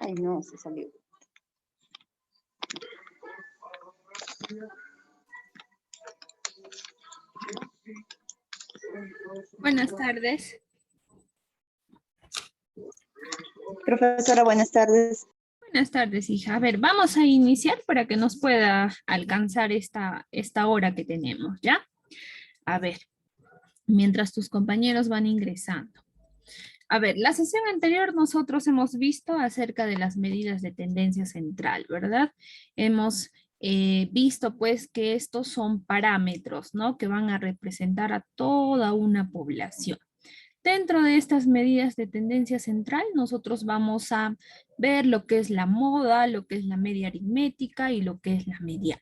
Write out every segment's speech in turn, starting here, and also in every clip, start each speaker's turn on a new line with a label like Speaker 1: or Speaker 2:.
Speaker 1: Ay, no, se salió.
Speaker 2: Buenas tardes.
Speaker 1: Profesora, buenas tardes.
Speaker 2: Buenas tardes, hija. A ver, vamos a iniciar para que nos pueda alcanzar esta hora que tenemos, ¿ya? A ver, mientras tus compañeros van ingresando. A ver, la sesión anterior nosotros hemos visto acerca de las medidas de tendencia central, ¿verdad? Hemos visto pues que estos son parámetros, ¿no? Que van a representar a toda una población. Dentro de estas medidas de tendencia central, nosotros vamos a ver lo que es la moda, lo que es la media aritmética y lo que es la mediana.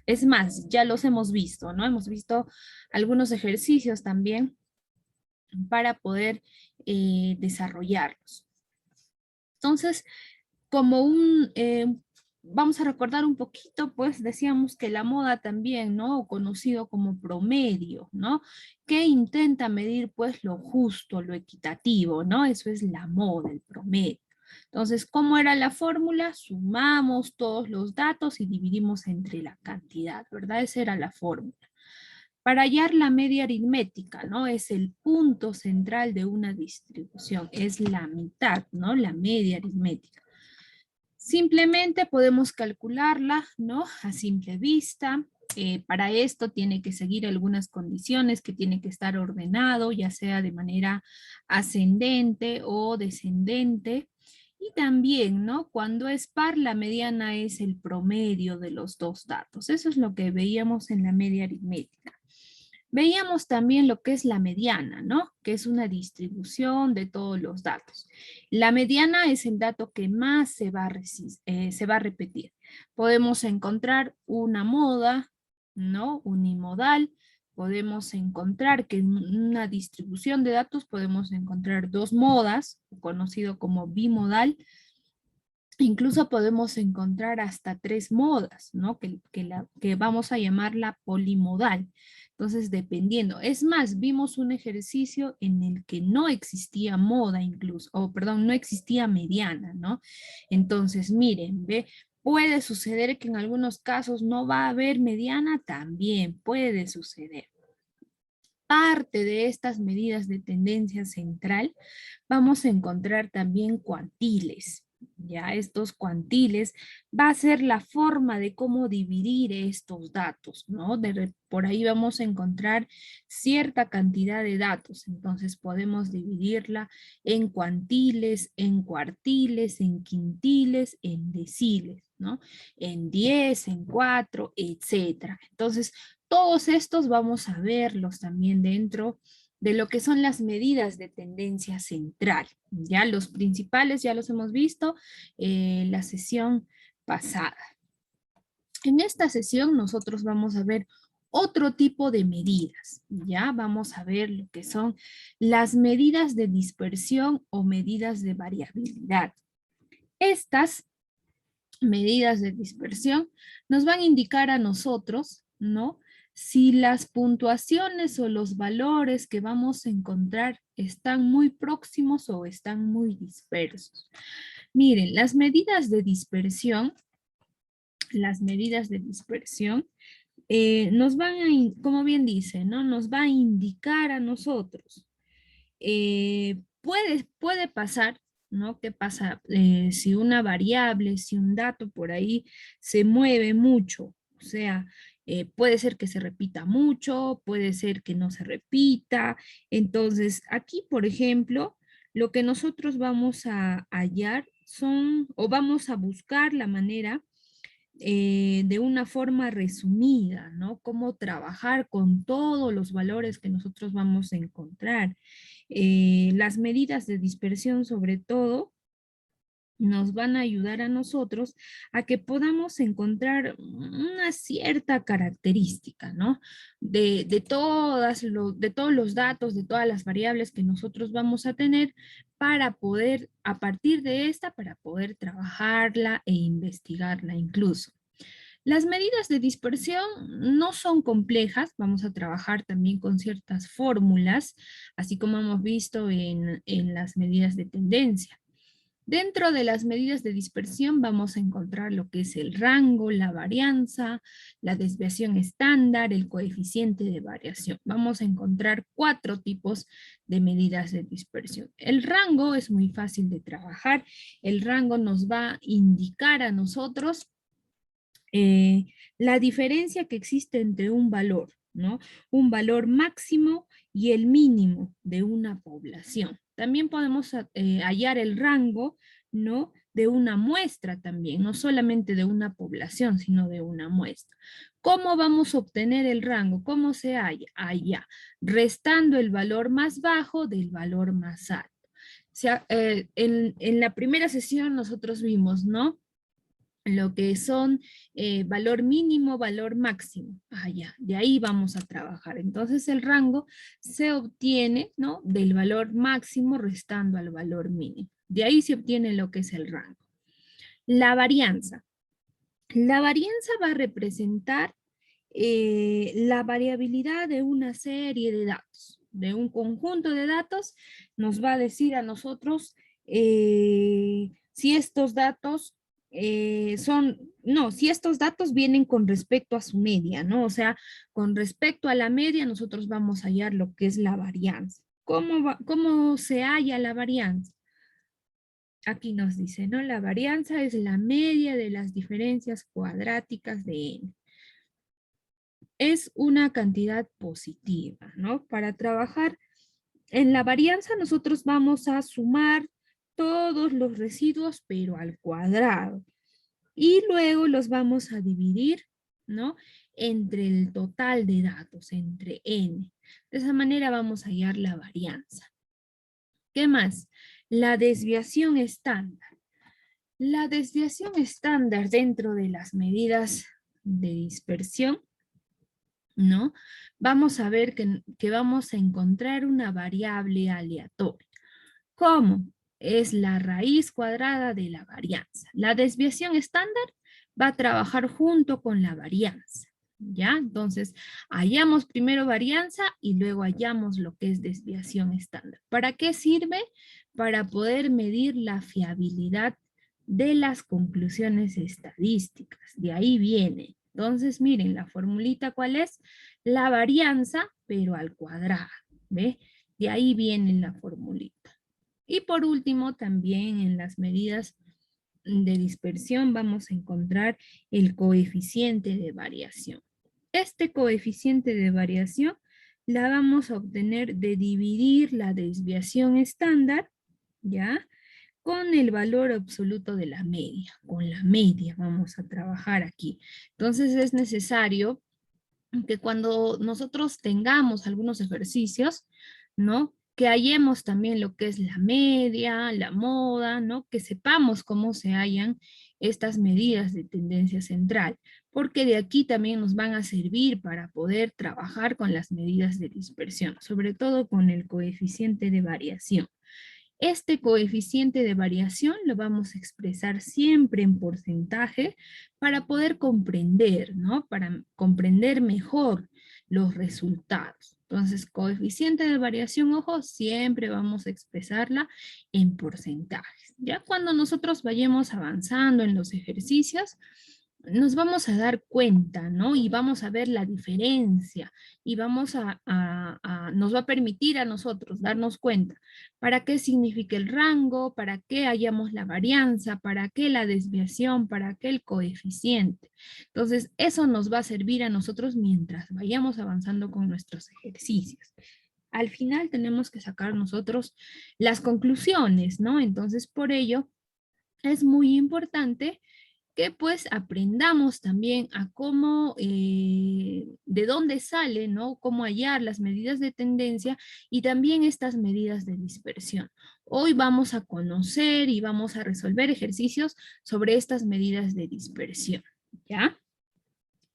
Speaker 2: Es más, ya los hemos visto, ¿no? Hemos visto algunos ejercicios también para poder desarrollarlos. Entonces, vamos a recordar un poquito, pues decíamos que la moda también, ¿no? Conocido como promedio, ¿no? Que intenta medir pues lo justo, lo equitativo, ¿no? Eso es la moda, el promedio. Entonces, ¿cómo era la fórmula? Sumamos todos los datos y dividimos entre la cantidad, ¿verdad? Esa era la fórmula. Para hallar la media aritmética, ¿no? Es el punto central de una distribución, es la mitad, ¿no? La media aritmética. Simplemente podemos calcularla, ¿no? A simple vista. Para esto tiene que seguir algunas condiciones, que tiene que estar ordenado, ya sea de manera ascendente o descendente. Y también, ¿no? Cuando es par, la mediana es el promedio de los dos datos. Eso es lo que veíamos en la media aritmética. Veíamos también lo que es la mediana, ¿no? Que es una distribución de todos los datos. La mediana es el dato que más se va a repetir. Podemos encontrar una moda, ¿no? Unimodal. Podemos encontrar que en una distribución de datos podemos encontrar dos modas, conocido como bimodal. Incluso podemos encontrar hasta tres modas, ¿no? Que vamos a llamarla polimodal. Entonces, dependiendo. Es más, vimos un ejercicio en el que no existía moda incluso, o perdón, no existía mediana, ¿no? Entonces, miren, ve, puede suceder que en algunos casos no va a haber mediana, también puede suceder. Parte de estas medidas de tendencia central, vamos a encontrar también cuantiles. Ya estos cuantiles va a ser la forma de cómo dividir estos datos, ¿no? Por ahí vamos a encontrar cierta cantidad de datos, entonces podemos dividirla en cuantiles, en cuartiles, en quintiles, en deciles, ¿no? En 10, en 4, etcétera. Entonces, todos estos vamos a verlos también dentro de lo que son las medidas de tendencia central. Ya los principales ya los hemos visto en la sesión pasada. En esta sesión nosotros vamos a ver otro tipo de medidas. Ya vamos a ver lo que son las medidas de dispersión o medidas de variabilidad. Estas medidas de dispersión nos van a indicar a nosotros, ¿no? Si las puntuaciones o los valores que vamos a encontrar están muy próximos o están muy dispersos. Miren, las medidas de dispersión nos van a, como bien dice, ¿no? Nos va a indicar a nosotros. Puede pasar, ¿no? ¿Qué pasa? Si una variable, si un dato por ahí se mueve mucho, o sea, puede ser que se repita mucho, puede ser que no se repita. Entonces, aquí, por ejemplo, lo que nosotros vamos a hallar o vamos a buscar la manera de una forma resumida, ¿no? Cómo trabajar con todos los valores que nosotros vamos a encontrar. Las medidas de dispersión, sobre todo, nos van a ayudar a nosotros a que podamos encontrar una cierta característica, ¿no? De todos los datos, de todas las variables que nosotros vamos a tener para poder, a partir de esta, para poder trabajarla e investigarla incluso. Las medidas de dispersión no son complejas, vamos a trabajar también con ciertas fórmulas, así como hemos visto en las medidas de tendencia. Dentro de las medidas de dispersión vamos a encontrar lo que es el rango, la varianza, la desviación estándar, el coeficiente de variación. Vamos a encontrar 4 tipos de medidas de dispersión. El rango es muy fácil de trabajar. El rango nos va a indicar a nosotros la diferencia que existe entre un valor, ¿no? Un valor máximo y el mínimo de una población. También podemos hallar el rango, ¿no? De una muestra también, no solamente de una población, sino de una muestra. ¿Cómo vamos a obtener el rango? ¿Cómo se halla? Allá, restando el valor más bajo del valor más alto. O sea, en la primera sesión nosotros vimos, ¿no? Lo que son valor mínimo, valor máximo. Ya, de ahí vamos a trabajar. Entonces el rango se obtiene, ¿no? Del valor máximo restando al valor mínimo. De ahí se obtiene lo que es el rango. La varianza. La varianza va a representar la variabilidad de una serie de datos, de un conjunto de datos, nos va a decir a nosotros si estos datos si estos datos vienen con respecto a su media, ¿no? O sea, con respecto a la media nosotros vamos a hallar lo que es la varianza. ¿Cómo se halla la varianza? Aquí nos dice, ¿no? La varianza es la media de las diferencias cuadráticas de n. Es una cantidad positiva, ¿no? Para trabajar en la varianza nosotros vamos a sumar todos los residuos, pero al cuadrado. Y luego los vamos a dividir, ¿no? Entre el total de datos, entre n. De esa manera vamos a hallar la varianza. ¿Qué más? La desviación estándar. La desviación estándar dentro de las medidas de dispersión, ¿no? Vamos a ver que vamos a encontrar una variable aleatoria. ¿Cómo? Es la raíz cuadrada de la varianza. La desviación estándar va a trabajar junto con la varianza, ¿ya? Entonces, hallamos primero varianza y luego hallamos lo que es desviación estándar. ¿Para qué sirve? Para poder medir la fiabilidad de las conclusiones estadísticas. De ahí viene. Entonces, miren, la formulita, ¿cuál es? La varianza, pero al cuadrado, ¿ve? De ahí viene la formulita. Y por último, también en las medidas de dispersión vamos a encontrar el coeficiente de variación. Este coeficiente de variación la vamos a obtener de dividir la desviación estándar, ¿ya? Con el valor absoluto de la media. Con la media vamos a trabajar aquí. Entonces es necesario que cuando nosotros tengamos algunos ejercicios, ¿no? Que hallemos también lo que es la media, la moda, ¿no? Que sepamos cómo se hallan estas medidas de tendencia central, porque de aquí también nos van a servir para poder trabajar con las medidas de dispersión, sobre todo con el coeficiente de variación. Este coeficiente de variación lo vamos a expresar siempre en porcentaje para poder comprender, ¿no? Para comprender mejor los resultados. Entonces, coeficiente de variación, ojo, siempre vamos a expresarla en porcentajes. Ya cuando nosotros vayamos avanzando en los ejercicios, nos vamos a dar cuenta, ¿no? Y vamos a ver la diferencia y nos va a permitir a nosotros darnos cuenta para qué significa el rango, para qué hallamos la varianza, para qué la desviación, para qué el coeficiente. Entonces, eso nos va a servir a nosotros mientras vayamos avanzando con nuestros ejercicios. Al final tenemos que sacar nosotros las conclusiones, ¿no? Entonces, por ello, es muy importante que pues aprendamos también a cómo, de dónde sale, ¿no? Cómo hallar las medidas de tendencia y también estas medidas de dispersión. Hoy vamos a conocer y vamos a resolver ejercicios sobre estas medidas de dispersión, ¿ya?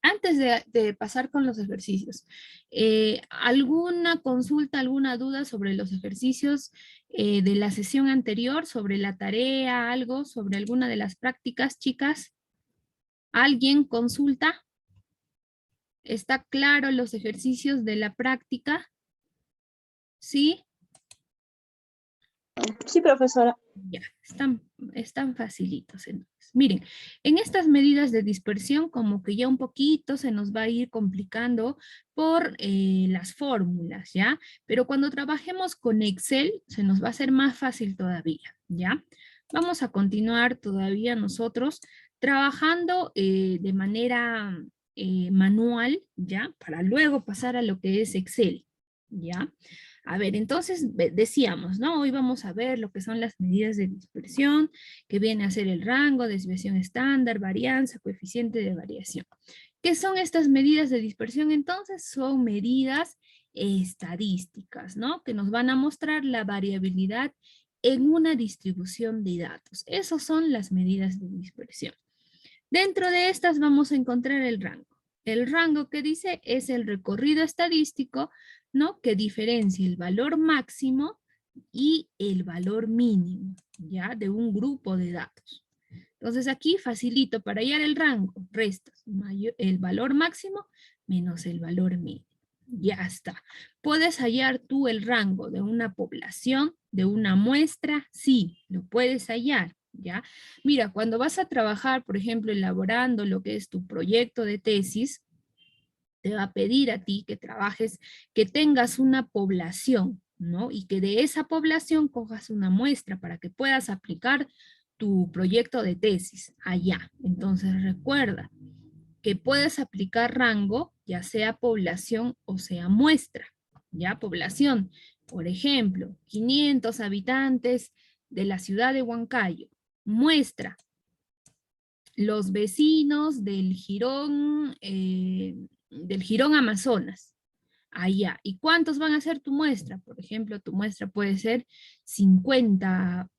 Speaker 2: Antes de pasar con los ejercicios, ¿alguna consulta, alguna duda sobre los ejercicios de la sesión anterior, sobre la tarea, algo, sobre alguna de las prácticas, chicas? ¿Alguien consulta? ¿Está claro los ejercicios de la práctica? ¿Sí?
Speaker 1: Sí, profesora.
Speaker 2: Ya, están Están facilitos. Entonces, miren, en estas medidas de dispersión como que ya un poquito se nos va a ir complicando por las fórmulas, ¿ya? Pero cuando trabajemos con Excel se nos va a hacer más fácil todavía, ¿ya? Vamos a continuar todavía nosotros trabajando de manera manual, ¿ya? Para luego pasar a lo que es Excel, ¿ya? A ver, entonces decíamos, ¿no? Hoy vamos a ver lo que son las medidas de dispersión, que viene a ser el rango, desviación estándar, varianza, coeficiente de variación. ¿Qué son estas medidas de dispersión? Entonces son medidas estadísticas, ¿no? Que nos van a mostrar la variabilidad en una distribución de datos. Esas son las medidas de dispersión. Dentro de estas vamos a encontrar el rango. El rango que dice es el recorrido estadístico, ¿no? Que diferencia el valor máximo y el valor mínimo, ¿ya? De un grupo de datos. Entonces aquí facilito para hallar el rango, restas el valor máximo menos el valor mínimo. Ya está. ¿Puedes hallar tú el rango de una población, de una muestra? Sí, lo puedes hallar, ¿ya? Mira, cuando vas a trabajar, por ejemplo, elaborando lo que es tu proyecto de tesis, te va a pedir a ti que trabajes, que tengas una población, ¿no? Y que de esa población cojas una muestra para que puedas aplicar tu proyecto de tesis allá. Entonces recuerda que puedes aplicar rango, ya sea población o sea muestra, ¿ya? Población, por ejemplo, 500 habitantes de la ciudad de Huancayo. Muestra, los vecinos del Jirón Amazonas, allá. ¿Y cuántos van a ser tu muestra? Por ejemplo, tu muestra puede ser 50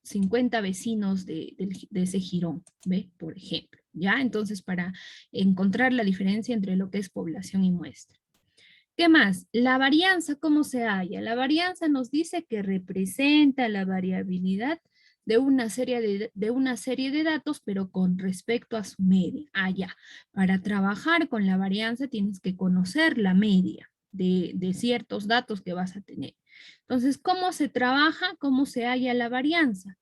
Speaker 2: vecinos de ese jirón, ¿ve? Por ejemplo, ¿ya? Entonces, para encontrar la diferencia entre lo que es población y muestra. ¿Qué más? La varianza, ¿cómo se halla? La varianza nos dice que representa la variabilidad de una serie de datos, pero con respecto a su media. Ya. Para trabajar con la varianza tienes que conocer la media de ciertos datos que vas a tener. Entonces, ¿cómo se trabaja? ¿Cómo se halla la varianza?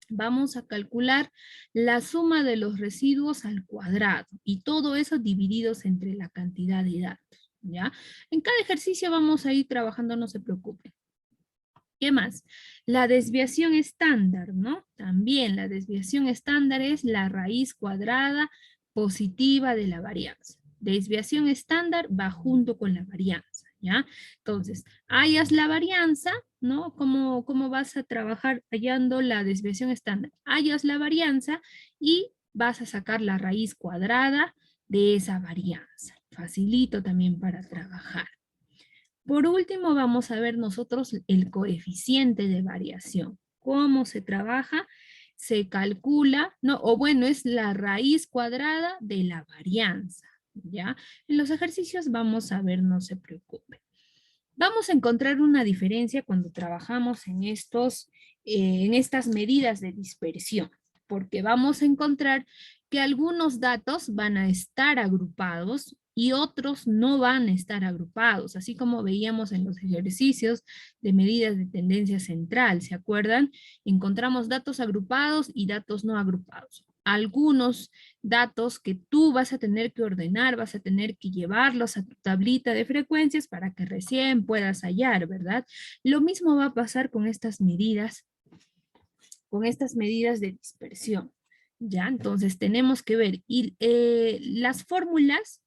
Speaker 2: Vamos a calcular la suma de los residuos al cuadrado y todo eso divididos entre la cantidad de datos, ¿ya? En cada ejercicio vamos a ir trabajando, no se preocupen. ¿Qué más? La desviación estándar, ¿no? También la desviación estándar es la raíz cuadrada positiva de la varianza. Desviación estándar va junto con la varianza, ¿ya? Entonces, hallas la varianza, ¿no? ¿Cómo vas a trabajar hallando la desviación estándar? Hallas la varianza y vas a sacar la raíz cuadrada de esa varianza. Facilito también para trabajar. Por último, vamos a ver nosotros el coeficiente de variación. ¿Cómo se trabaja? Se calcula, ¿no? O bueno, es la raíz cuadrada de la varianza, ¿ya? En los ejercicios vamos a ver, no se preocupe. Vamos a encontrar una diferencia cuando trabajamos en estas medidas de dispersión, porque vamos a encontrar que algunos datos van a estar agrupados y otros no van a estar agrupados, así como veíamos en los ejercicios de medidas de tendencia central, ¿se acuerdan? Encontramos datos agrupados y datos no agrupados. Algunos datos que tú vas a tener que ordenar, vas a tener que llevarlos a tu tablita de frecuencias para que recién puedas hallar, ¿verdad? Lo mismo va a pasar con estas medidas de dispersión, ¿ya? Entonces tenemos que ver, y las fórmulas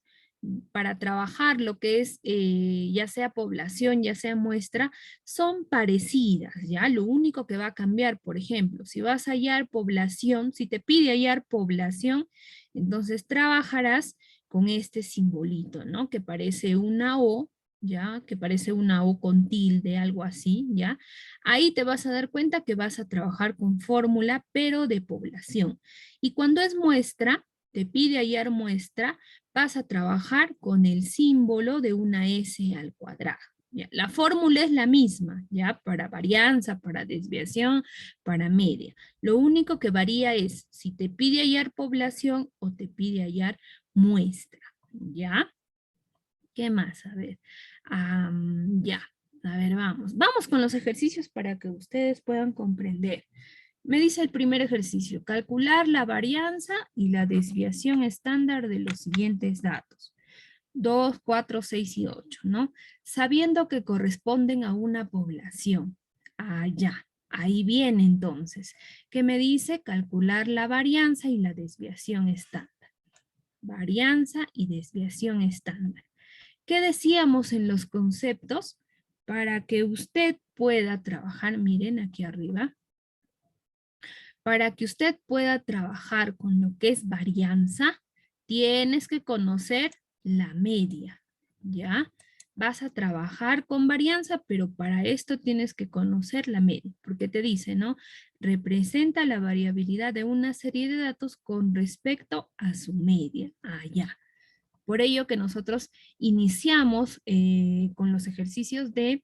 Speaker 2: para trabajar lo que es ya sea población, ya sea muestra, son parecidas, ¿ya? Lo único que va a cambiar, por ejemplo, si vas a hallar población, si te pide hallar población, entonces trabajarás con este simbolito, ¿no? Que parece una O, ¿ya? Que parece una O con tilde, algo así, ¿ya? Ahí te vas a dar cuenta que vas a trabajar con fórmula, pero de población. Y cuando es muestra, te pide hallar muestra, vas a trabajar con el símbolo de una S al cuadrado. ¿Ya? La fórmula es la misma, ¿ya? Para varianza, para desviación, para media. Lo único que varía es si te pide hallar población o te pide hallar muestra, ¿ya? ¿Qué más? A ver, ya. A ver, vamos. Vamos con los ejercicios para que ustedes puedan comprender. Me dice el primer ejercicio, calcular la varianza y la desviación estándar de los siguientes datos. 2, 4, 6 y 8, ¿no? Sabiendo que corresponden a una población. Allá, ahí viene entonces, que me dice calcular la varianza y la desviación estándar. Varianza y desviación estándar. ¿Qué decíamos en los conceptos? Para que usted pueda trabajar, miren aquí arriba, para que usted pueda trabajar con lo que es varianza, tienes que conocer la media, ¿ya? Vas a trabajar con varianza, pero para esto tienes que conocer la media, porque te dice, ¿no? Representa la variabilidad de una serie de datos con respecto a su media, allá. Por ello que nosotros iniciamos con los ejercicios de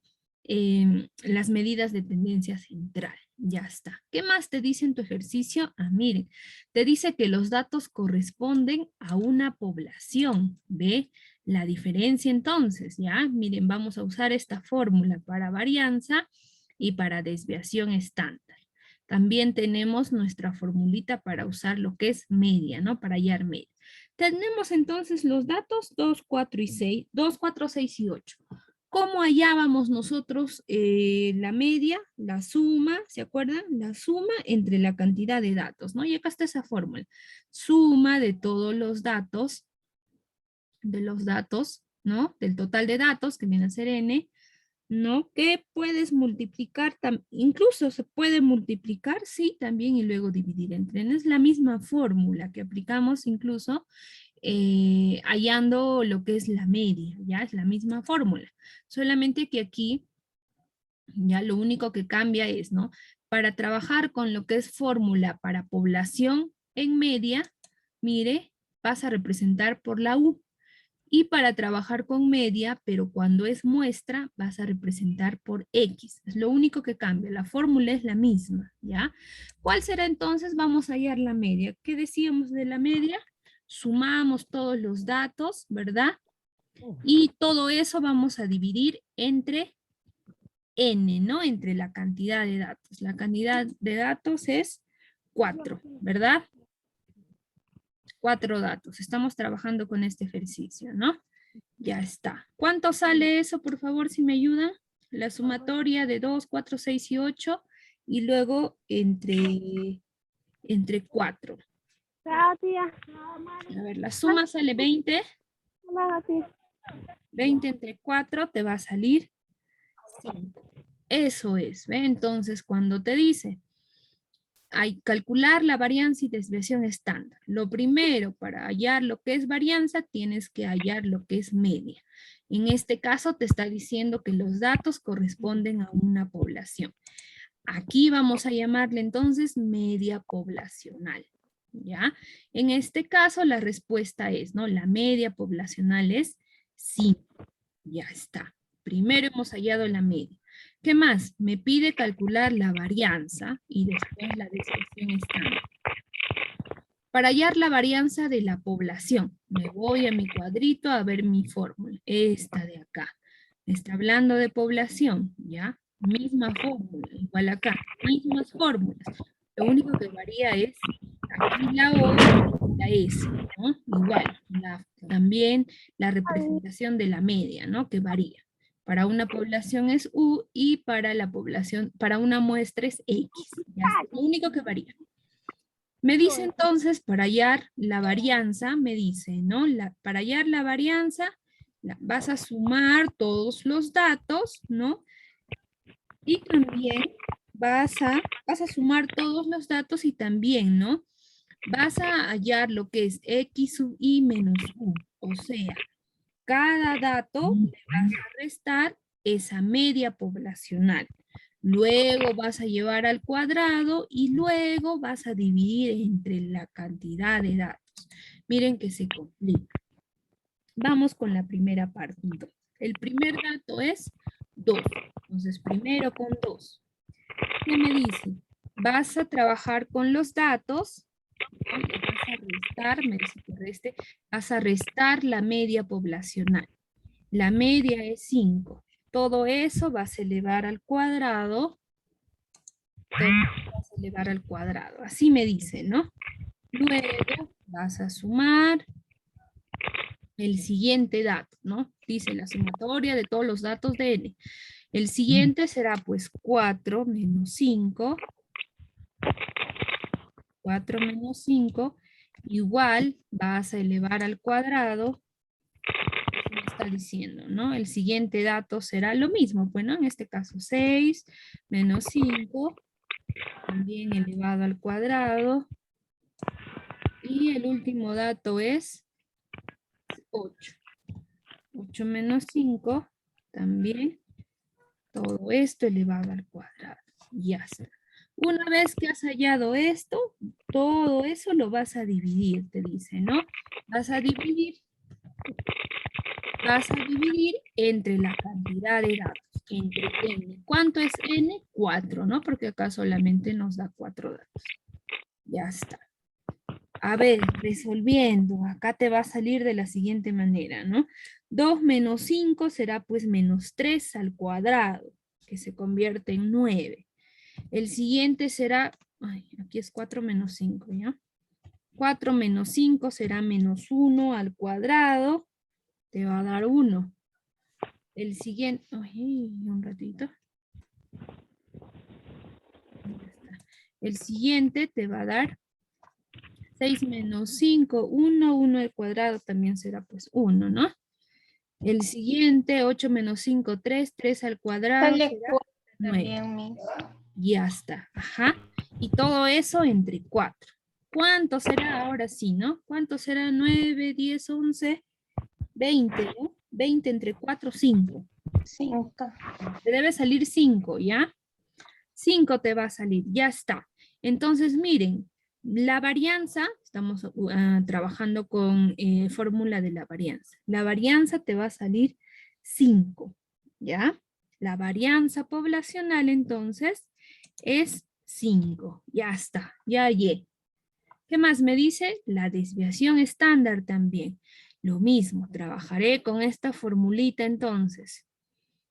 Speaker 2: las medidas de tendencia central. Ya está. ¿Qué más te dice en tu ejercicio? Ah, miren, te dice que los datos corresponden a una población. ¿Ve? La diferencia entonces, ¿ya? Miren, vamos a usar esta fórmula para varianza y para desviación estándar. También tenemos nuestra formulita para usar lo que es media, ¿no? Para hallar media. Tenemos entonces los datos 2, 4 y 6, 2, 4, 6 y 8. ¿Cómo hallábamos nosotros la media, la suma, ¿se acuerdan? La suma entre la cantidad de datos, ¿no? Y acá está esa fórmula. Suma de todos los datos, ¿no? Del total de datos, que viene a ser n, ¿no? Que puedes multiplicar, incluso se puede multiplicar, sí, también, y luego dividir entre n. Es la misma fórmula que aplicamos incluso hallando lo que es la media, ya es la misma fórmula. Solamente que aquí, ya lo único que cambia es, ¿no? Para trabajar con lo que es fórmula para población en media, mire, vas a representar por la U. Y para trabajar con media, pero cuando es muestra, vas a representar por X. Es lo único que cambia. La fórmula es la misma, ¿ya? ¿Cuál será entonces? Vamos a hallar la media. ¿Qué decíamos de la media? Sumamos todos los datos, ¿verdad? Y todo eso vamos a dividir entre N, ¿no? Entre la cantidad de datos. La cantidad de datos es 4, ¿verdad? 4 datos. Estamos trabajando con este ejercicio, ¿no? Ya está. ¿Cuánto sale eso, por favor, si me ayudan? La sumatoria de 2, 4, 6 y 8. Y luego entre 4.
Speaker 3: Gracias.
Speaker 2: A ver, la suma sale 20. 20 entre 4 te va a salir 5. Eso es, ¿ve? Entonces, cuando te dice, hay calcular la varianza y desviación estándar. Lo primero, para hallar lo que es varianza, tienes que hallar lo que es media. En este caso te está diciendo que los datos corresponden a una población. Aquí vamos a llamarle entonces media poblacional, ¿ya? En este caso la respuesta es, ¿no? La media poblacional es 5. Ya está. Primero hemos hallado la media. ¿Qué más? Me pide calcular la varianza y después la desviación estándar. Para hallar la varianza de la población, me voy a mi cuadrito a ver mi fórmula. Esta de acá. Me está hablando de población, ¿ya? Misma fórmula, igual acá. Mismas fórmulas. Lo único que varía es aquí la O y la S, ¿no? Igual. También la representación de la media, ¿no? Que varía. Para una población es U y para la población, para una muestra es X. ¿Ya? Lo único que varía. Me dice entonces, para hallar la varianza, me dice, ¿no? Para hallar la varianza, vas a sumar todos los datos, ¿no? Y también vas a sumar todos los datos y también, ¿no? Vas a hallar lo que es X sub I menos U. O sea, cada dato le vas a restar esa media poblacional. Luego vas a llevar al cuadrado y luego vas a dividir entre la cantidad de datos. Miren que se complica. Vamos con la primera parte. Entonces, el primer dato es 2. Entonces, primero con 2. ¿Qué me dice? Vas a trabajar con los datos, ¿no? Y vas a restar, me dice que reste, vas a restar la media poblacional. La media es 5. Todo eso vas a elevar al cuadrado. Entonces vas elevar al cuadrado. Así me dice, ¿no? Luego vas a sumar el siguiente dato, ¿no? Dice la sumatoria de todos los datos de n. El siguiente será pues 4 menos 5. 4 menos 5 igual vas a elevar al cuadrado. Eso me está diciendo, ¿no? El siguiente dato será lo mismo, pues, ¿no? En este caso 6 menos 5, también elevado al cuadrado. Y el último dato es 8. 8 menos 5, también todo esto elevado al cuadrado. Ya está. Una vez que has hallado esto, todo eso lo vas a dividir, te dice, ¿no? Vas a dividir entre la cantidad de datos, entre n. ¿Cuánto es n? 4, ¿no? Porque acá solamente nos da 4 datos. Ya está. A ver, resolviendo, acá te va a salir de la siguiente manera, ¿no? 2 menos 5 será pues menos 3 al cuadrado, que se convierte en 9. El siguiente será, ay, aquí es 4 menos 5, ¿ya? 4 menos 5 será menos 1 al cuadrado, te va a dar 1. El siguiente, ay, un ratito. Ya está. El siguiente te va a dar 6 menos 5, 1, 1 al cuadrado también será pues 1, ¿no? El siguiente, 8 menos 5, 3, 3 al cuadrado
Speaker 3: Sale
Speaker 2: será
Speaker 3: 4
Speaker 2: 9.
Speaker 3: también, Miss.
Speaker 2: Ya está, ajá. Y todo eso entre 4. ¿Cuánto será ahora sí, no? ¿Cuánto será 9, 10, 11, 20, ¿no? 20 entre 4, 5.
Speaker 3: 5.
Speaker 2: Te debe salir 5, ¿ya? 5 te va a salir, ya está. Entonces, miren, la varianza, estamos trabajando con fórmula de la varianza. La varianza te va a salir 5, ¿ya? La varianza poblacional, entonces, es 5. Ya está, ya hallé. ¿Qué más me dice? La desviación estándar también. Lo mismo, trabajaré con esta formulita entonces.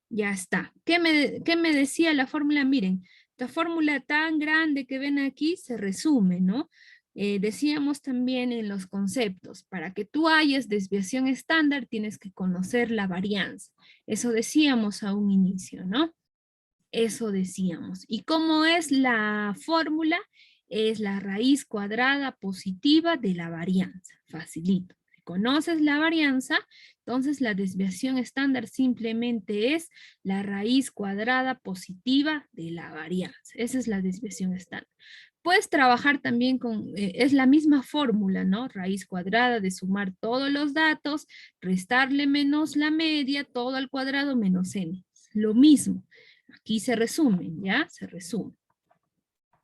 Speaker 2: Ya está. ¿Qué me decía la fórmula? Miren, la fórmula tan grande que ven aquí se resume, ¿no? Decíamos también en los conceptos, para que tú halles desviación estándar tienes que conocer la varianza. Eso decíamos a un inicio, ¿no? Eso decíamos. ¿Y cómo es la fórmula? Es la raíz cuadrada positiva de la varianza. Facilito. Si conoces la varianza, entonces la desviación estándar simplemente es la raíz cuadrada positiva de la varianza. Esa es la desviación estándar. Puedes trabajar también con, es la misma fórmula, ¿no? Raíz cuadrada de sumar todos los datos, restarle menos la media, todo al cuadrado menos n. Lo mismo. Aquí se resumen, ¿ya? Se resume.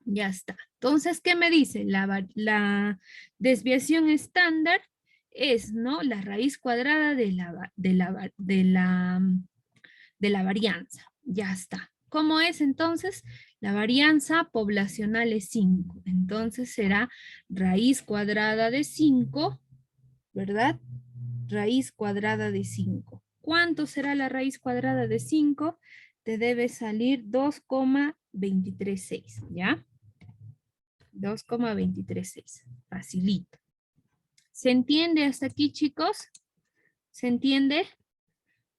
Speaker 2: Ya está. Entonces, ¿qué me dice? La desviación estándar es, ¿no? La raíz cuadrada de la varianza. Ya está. ¿Cómo es entonces? La varianza poblacional es 5. Entonces será raíz cuadrada de 5, ¿verdad? Raíz cuadrada de 5. ¿Cuánto será la raíz cuadrada de 5? Te debe salir 2,236, ¿ya? 2,236. Facilito. ¿Se entiende hasta aquí, chicos? ¿Se entiende?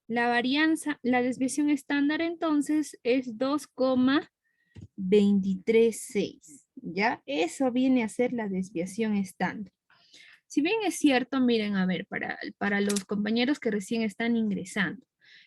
Speaker 2: La varianza, la desviación estándar entonces es 2,236, ¿ya? Eso viene a ser la desviación estándar. Si bien es cierto, miren, a ver, para los compañeros que recién están ingresando,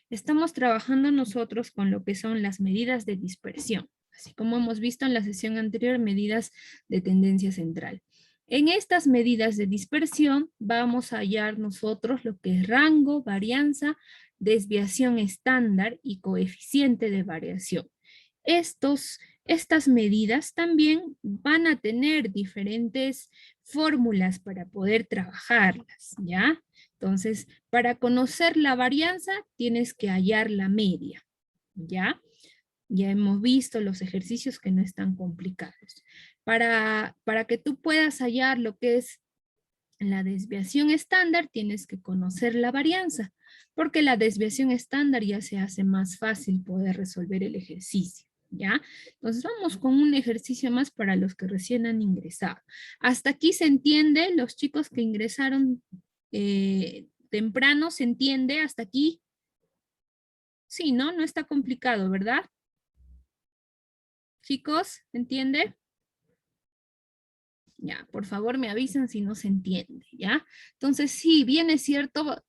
Speaker 2: estamos trabajando nosotros con lo que son las medidas de dispersión, así como hemos visto en la sesión anterior, medidas de tendencia central. En estas medidas de dispersión vamos a hallar nosotros lo que es rango, varianza, desviación estándar y coeficiente de variación. Estas medidas también van a tener diferentes fórmulas para poder trabajarlas, ¿ya? Entonces, para conocer la varianza, tienes que hallar la media, ¿ya? Ya hemos visto los ejercicios que no están complicados. Para que tú puedas hallar lo que es la desviación estándar, tienes que conocer la varianza, porque la desviación estándar ya se hace más fácil poder resolver el ejercicio. ¿Ya? Entonces vamos con un ejercicio más para los que recién han ingresado. ¿Hasta aquí se entiende? Los chicos que ingresaron temprano, ¿se entiende hasta aquí? Sí, ¿no? No está complicado, ¿verdad? Chicos, ¿se entiende? Ya, por favor me avisan si no se entiende, ¿ya? Entonces, sí, bien es cierto,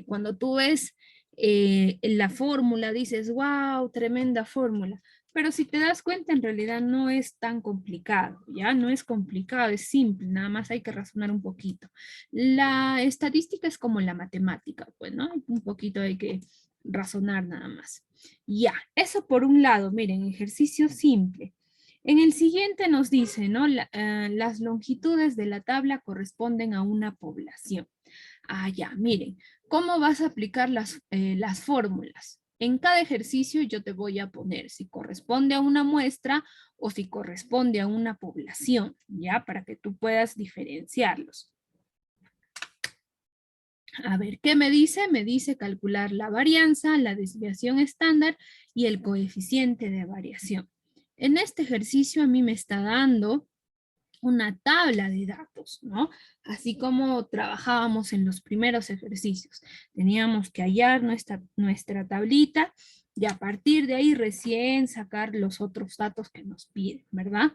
Speaker 2: cuando tú ves la fórmula, dices, wow, tremenda fórmula, pero si te das cuenta, en realidad no es tan complicado, ¿ya? No es complicado, es simple, nada más hay que razonar un poquito. La estadística es como la matemática, pues, ¿no? Un poquito hay que razonar nada más. Ya, eso por un lado, miren, ejercicio simple. En el siguiente nos dice, ¿no? Las longitudes de la tabla corresponden a una población. Ah, ya, miren, ¿cómo vas a aplicar las fórmulas? En cada ejercicio yo te voy a poner si corresponde a una muestra o si corresponde a una población, ¿ya? Para que tú puedas diferenciarlos. A ver, ¿qué me dice? Me dice calcular la varianza, la desviación estándar y el coeficiente de variación. En este ejercicio a mí me está dando una tabla de datos, ¿no? Así como trabajábamos en los primeros ejercicios. Teníamos que hallar nuestra tablita y a partir de ahí recién sacar los otros datos que nos piden, ¿verdad?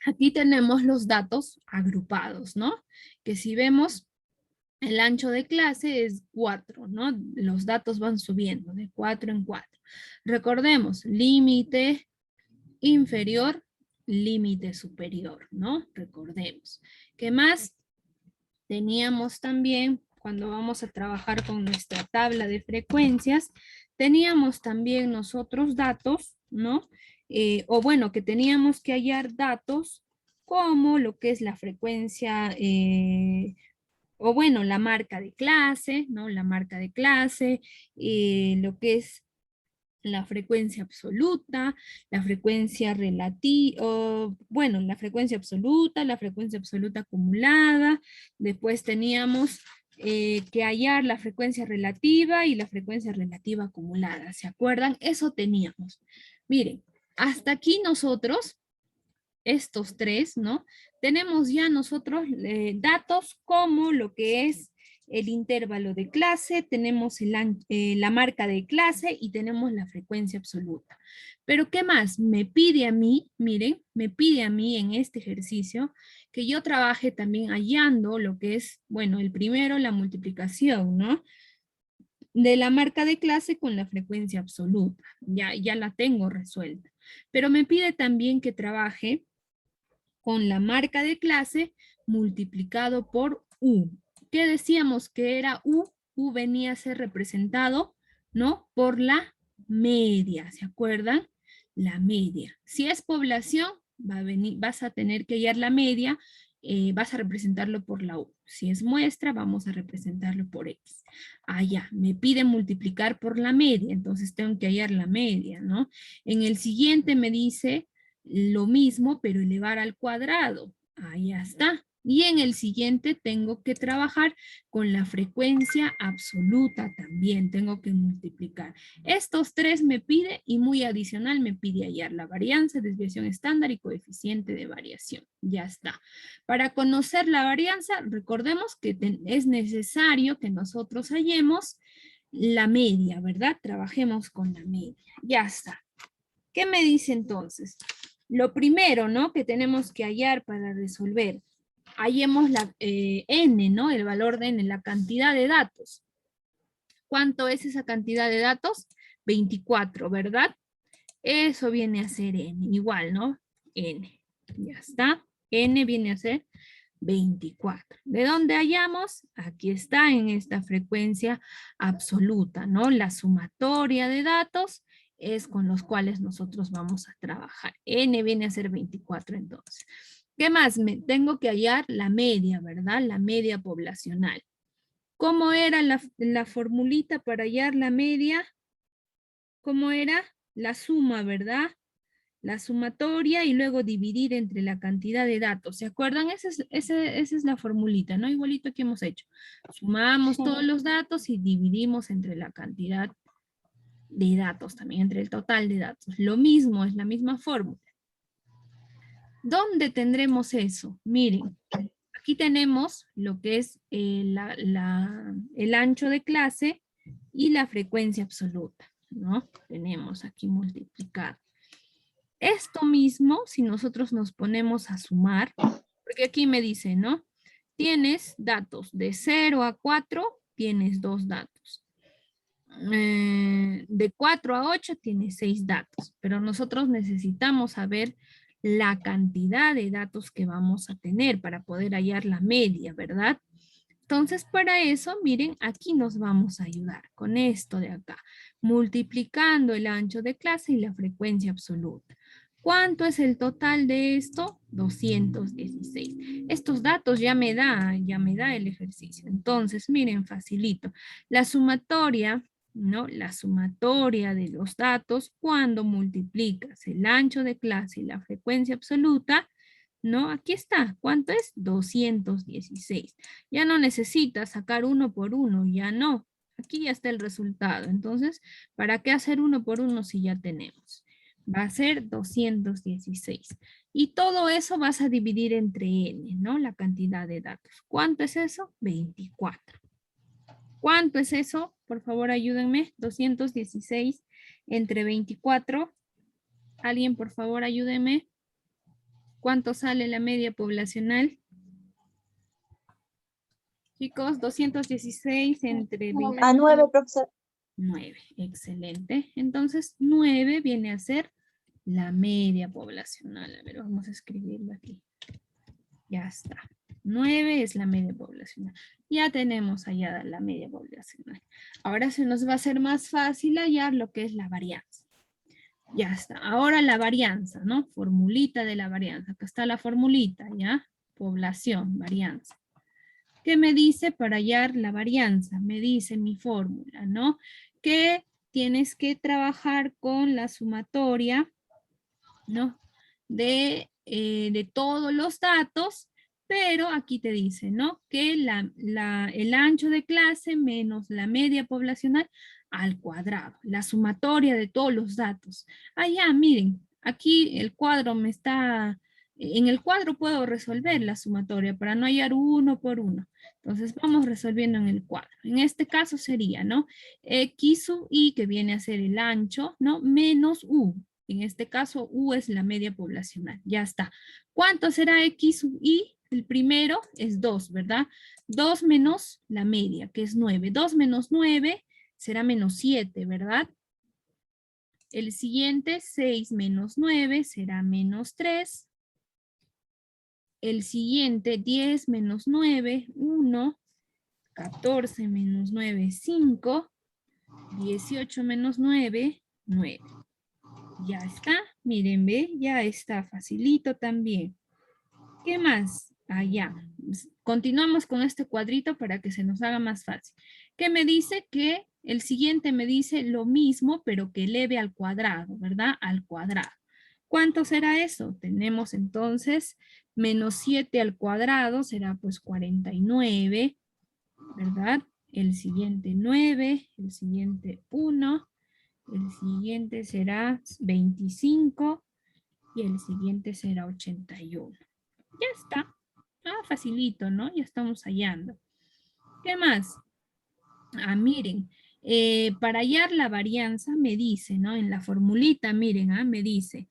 Speaker 2: Aquí tenemos los datos agrupados, ¿no? Que si vemos, el ancho de clase es 4, ¿no? Los datos van subiendo de 4 en 4. Recordemos, límite inferior, límite superior, ¿no? Recordemos. ¿Qué más? Teníamos también, cuando vamos a trabajar con nuestra tabla de frecuencias, teníamos también nosotros datos, ¿no? O bueno, que teníamos que hallar datos como lo que es la frecuencia, o bueno, la marca de clase, ¿no? La marca de clase, lo que es la frecuencia absoluta, la frecuencia relativa, bueno, la frecuencia absoluta acumulada, después teníamos que hallar la frecuencia relativa y la frecuencia relativa acumulada, ¿se acuerdan? Eso teníamos. Miren, hasta aquí nosotros, estos tres, ¿no? Tenemos ya nosotros datos como lo que es el intervalo de clase, tenemos la marca de clase y tenemos la frecuencia absoluta. Pero ¿qué más? Me pide a mí, miren, me pide a mí en este ejercicio que yo trabaje también hallando lo que es, bueno, el primero, la multiplicación, ¿no? De la marca de clase con la frecuencia absoluta. Ya la tengo resuelta. Pero me pide también que trabaje con la marca de clase multiplicado por U. ¿Qué decíamos que era U? U venía a ser representado, ¿no? Por la media, ¿se acuerdan? La media. Si es población, vas a tener que hallar la media, vas a representarlo por la U. Si es muestra, vamos a representarlo por X. Ah, ya, me pide multiplicar por la media, entonces tengo que hallar la media, ¿no? En el siguiente me dice lo mismo, pero elevar al cuadrado. Ahí está. Y en el siguiente tengo que trabajar con la frecuencia absoluta también. Tengo que multiplicar. Estos tres me pide y muy adicional me pide hallar la varianza, desviación estándar y coeficiente de variación. Ya está. Para conocer la varianza, recordemos que es necesario que nosotros hallemos la media, ¿verdad? Trabajemos con la media. Ya está. ¿Qué me dice entonces? Lo primero, ¿no? Que tenemos que hallar para resolver. Hallemos la n, ¿no? El valor de n, la cantidad de datos. ¿Cuánto es esa cantidad de datos? 24, ¿verdad? Eso viene a ser n, igual, ¿no? N, ya está. N viene a ser 24. ¿De dónde hallamos? Aquí está en esta frecuencia absoluta, ¿no? La sumatoria de datos es con los cuales nosotros vamos a trabajar. N viene a ser 24 entonces. ¿Qué más? Tengo que hallar la media, ¿verdad? La media poblacional. ¿Cómo era la formulita para hallar la media? ¿Cómo era? La suma, ¿verdad? La sumatoria y luego dividir entre la cantidad de datos. ¿Se acuerdan? Esa es la formulita, ¿no? Igualito que hemos hecho. Sumamos todos los datos y dividimos entre la cantidad de datos también, entre el total de datos. Lo mismo, es la misma fórmula. ¿Dónde tendremos eso? Miren, aquí tenemos lo que es el ancho de clase y la frecuencia absoluta, ¿no? Tenemos aquí multiplicado. Esto mismo, si nosotros nos ponemos a sumar, porque aquí me dice, ¿no? Tienes datos de 0 a 4, tienes 2 datos. De 4 a 8 tienes 6 datos, pero nosotros necesitamos saber la cantidad de datos que vamos a tener para poder hallar la media, ¿verdad? Entonces, para eso, miren, aquí nos vamos a ayudar con esto de acá, multiplicando el ancho de clase y la frecuencia absoluta. ¿Cuánto es el total de esto? 216. Estos datos ya me da el ejercicio. Entonces, miren, facilito. La sumatoria, ¿no? La sumatoria de los datos cuando multiplicas el ancho de clase y la frecuencia absoluta, ¿no? Aquí está. ¿Cuánto es? 216. Ya no necesitas sacar uno por uno, ya no. Aquí ya está el resultado. Entonces, ¿para qué hacer uno por uno si ya tenemos? Va a ser 216. Y todo eso vas a dividir entre n, ¿no? La cantidad de datos. ¿Cuánto es eso? 24. ¿Cuánto es eso? Por favor, ayúdenme. 216 entre 24. Alguien, por favor, ayúdenme. ¿Cuánto sale la media poblacional? Chicos, 216 entre 24.
Speaker 1: A 9, profesor.
Speaker 2: 9, excelente. Entonces, 9 viene a ser la media poblacional. A ver, vamos a escribirlo aquí. Ya está. 9 es la media poblacional. Ya tenemos hallada la media poblacional. Ahora se nos va a hacer más fácil hallar lo que es la varianza. Ya está. Ahora la varianza, ¿no? Formulita de la varianza. Acá está la formulita, ¿ya? Población, varianza. ¿Qué me dice para hallar la varianza? Me dice mi fórmula, ¿no? Que tienes que trabajar con la sumatoria, ¿no? De todos los datos, pero aquí te dice, ¿no? Que el ancho de clase menos la media poblacional al cuadrado, la sumatoria de todos los datos. Ah, ya, miren, aquí el cuadro me está, en el cuadro puedo resolver la sumatoria para no hallar uno por uno. Entonces vamos resolviendo en el cuadro. En este caso sería, ¿no? X sub i, que viene a ser el ancho, ¿no? Menos u. En este caso, U es la media poblacional. Ya está. ¿Cuánto será X sub I? El primero es 2, ¿verdad? 2 menos la media, que es 9. 2 menos 9 será menos 7, ¿verdad? El siguiente, 6 menos 9 será menos 3. El siguiente, 10 menos 9, 1. 14 menos 9, 5. 18 menos 9, 9. Ya está, miren, ve, ya está, facilito también. ¿Qué más? Allá. Continuamos con este cuadrito para que se nos haga más fácil. ¿Qué me dice? Que el siguiente me dice lo mismo, pero que eleve al cuadrado, ¿verdad? Al cuadrado. ¿Cuánto será eso? Tenemos entonces menos 7 al cuadrado, será pues 49, ¿verdad? El siguiente 9, el siguiente 1. El siguiente será 25 y el siguiente será 81. Ya está. Ah, facilito, ¿no? Ya estamos hallando. ¿Qué más? Ah, miren, para hallar la varianza me dice, ¿no? En la formulita, miren, me dice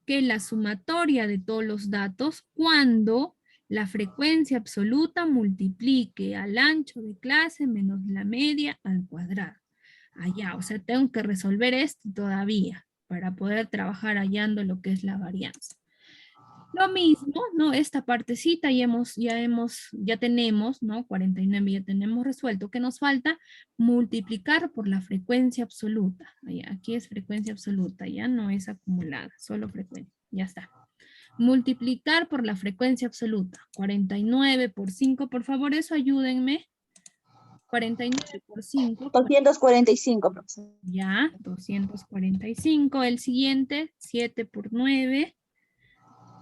Speaker 2: que la sumatoria de todos los datos cuando la frecuencia absoluta multiplique al ancho de clase menos la media al cuadrado. Allá, o sea, tengo que resolver esto todavía para poder trabajar hallando lo que es la varianza. Lo mismo, ¿no? Esta partecita ya tenemos, ¿no? 49 ya tenemos resuelto. ¿Qué nos falta? Multiplicar por la frecuencia absoluta. Allá, aquí es frecuencia absoluta, ya no es acumulada, solo frecuencia. Ya está. Multiplicar por la frecuencia absoluta. 49 por 5, por favor, eso ayúdenme. 49 por 5.
Speaker 1: 245, profesor.
Speaker 2: Ya, 245. El siguiente, 7 por 9.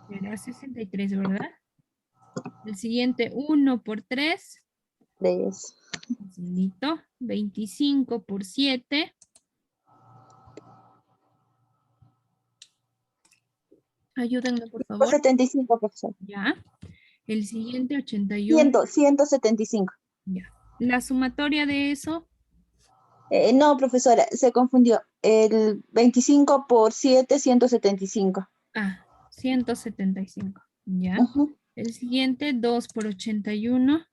Speaker 2: Será 63, ¿verdad? El siguiente, 1 por 3.
Speaker 1: 3.
Speaker 2: Facilito. 25 por 7. Ayúdenme, por
Speaker 1: Por
Speaker 2: favor.
Speaker 1: 75, profesor.
Speaker 2: Ya. El siguiente, 81.
Speaker 1: 175.
Speaker 2: Ya. La sumatoria de eso,
Speaker 1: No, profesora, se confundió. El 25 por 7, 175.
Speaker 2: 175. Ya.
Speaker 1: Ujú.
Speaker 2: El siguiente, 2 por 81.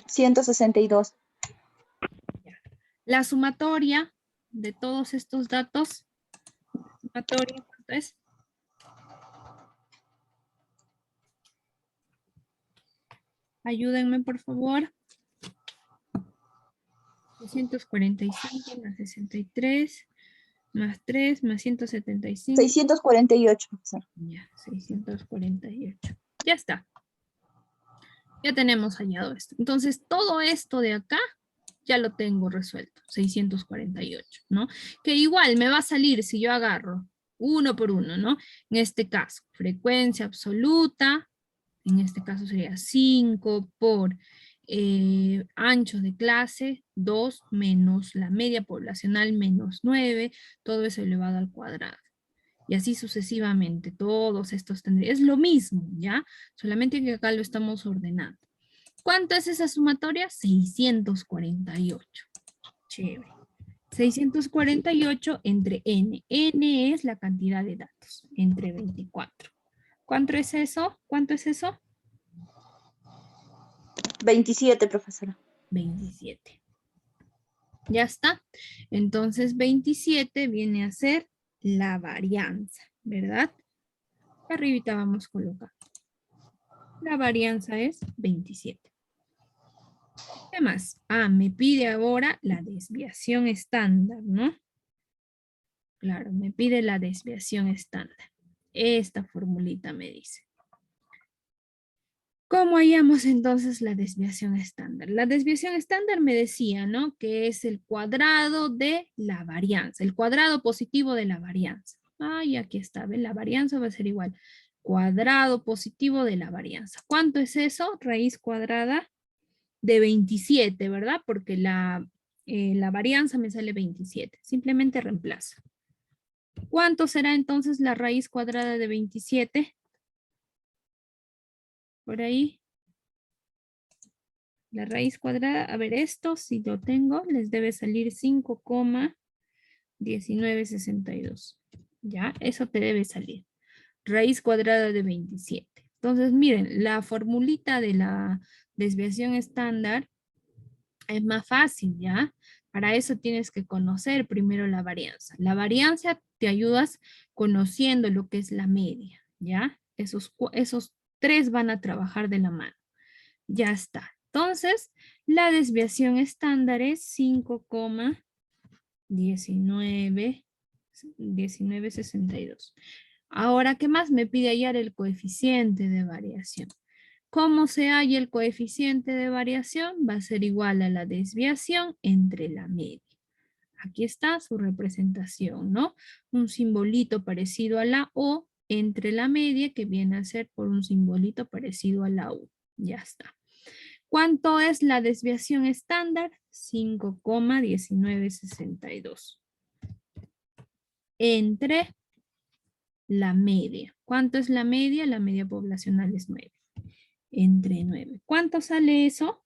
Speaker 1: 162.
Speaker 2: Ya. La sumatoria de todos estos datos, sumatoria, ¿cuánto es? Ayúdenme, por favor. 245 más 63 más 3 más 175.
Speaker 1: 648, profesor.
Speaker 2: Ya, 648. Ya está. Ya tenemos hallado esto. Entonces, todo esto de acá ya lo tengo resuelto. 648, ¿no? Que igual me va a salir si yo agarro uno por uno, ¿no? En este caso, frecuencia absoluta. En este caso sería 5 por anchos de clase, 2 menos la media poblacional menos 9, todo eso elevado al cuadrado. Y así sucesivamente, todos estos tendrían, es lo mismo, ¿ya? Solamente que acá lo estamos ordenando. ¿Cuánto es esa sumatoria? 648. Chévere. 648 entre n. N es la cantidad de datos, entre 24. ¿Cuánto es eso? ¿Cuánto es eso?
Speaker 1: 27, profesora.
Speaker 2: 27. Ya está. Entonces 27 viene a ser la varianza, ¿verdad? Arribita vamos a colocar. La varianza es 27. ¿Qué más? Me pide ahora la desviación estándar, ¿no? Claro, me pide la desviación estándar. Esta formulita me dice. ¿Cómo hallamos entonces la desviación estándar? La desviación estándar me decía, ¿no? Que es el cuadrado de la varianza, el cuadrado positivo de la varianza. Y aquí está, ¿ven? La varianza va a ser igual. Cuadrado positivo de la varianza. ¿Cuánto es eso? Raíz cuadrada de 27, ¿verdad? Porque la varianza me sale 27. Simplemente reemplazo. ¿Cuánto será entonces la raíz cuadrada de 27? Por ahí. La raíz cuadrada, a ver, esto si lo tengo, les debe salir 5,1962. ¿Ya? Eso te debe salir. Raíz cuadrada de 27. Entonces, miren, la formulita de la desviación estándar es más fácil, ¿ya? Para eso tienes que conocer primero la varianza. La varianza te ayudas conociendo lo que es la media, ¿ya? Esos tres van a trabajar de la mano. Ya está. Entonces, la desviación estándar es 5,1962. Ahora, ¿qué más? Me pide hallar el coeficiente de variación. ¿Cómo se halla el coeficiente de variación? Va a ser igual a la desviación entre la media. Aquí está su representación, ¿no? Un simbolito parecido a la O entre la media que viene a ser por un simbolito parecido a la U. Ya está. ¿Cuánto es la desviación estándar? 5,1962. Entre la media. ¿Cuánto es la media? La media poblacional es 9. Entre 9. ¿Cuánto sale eso?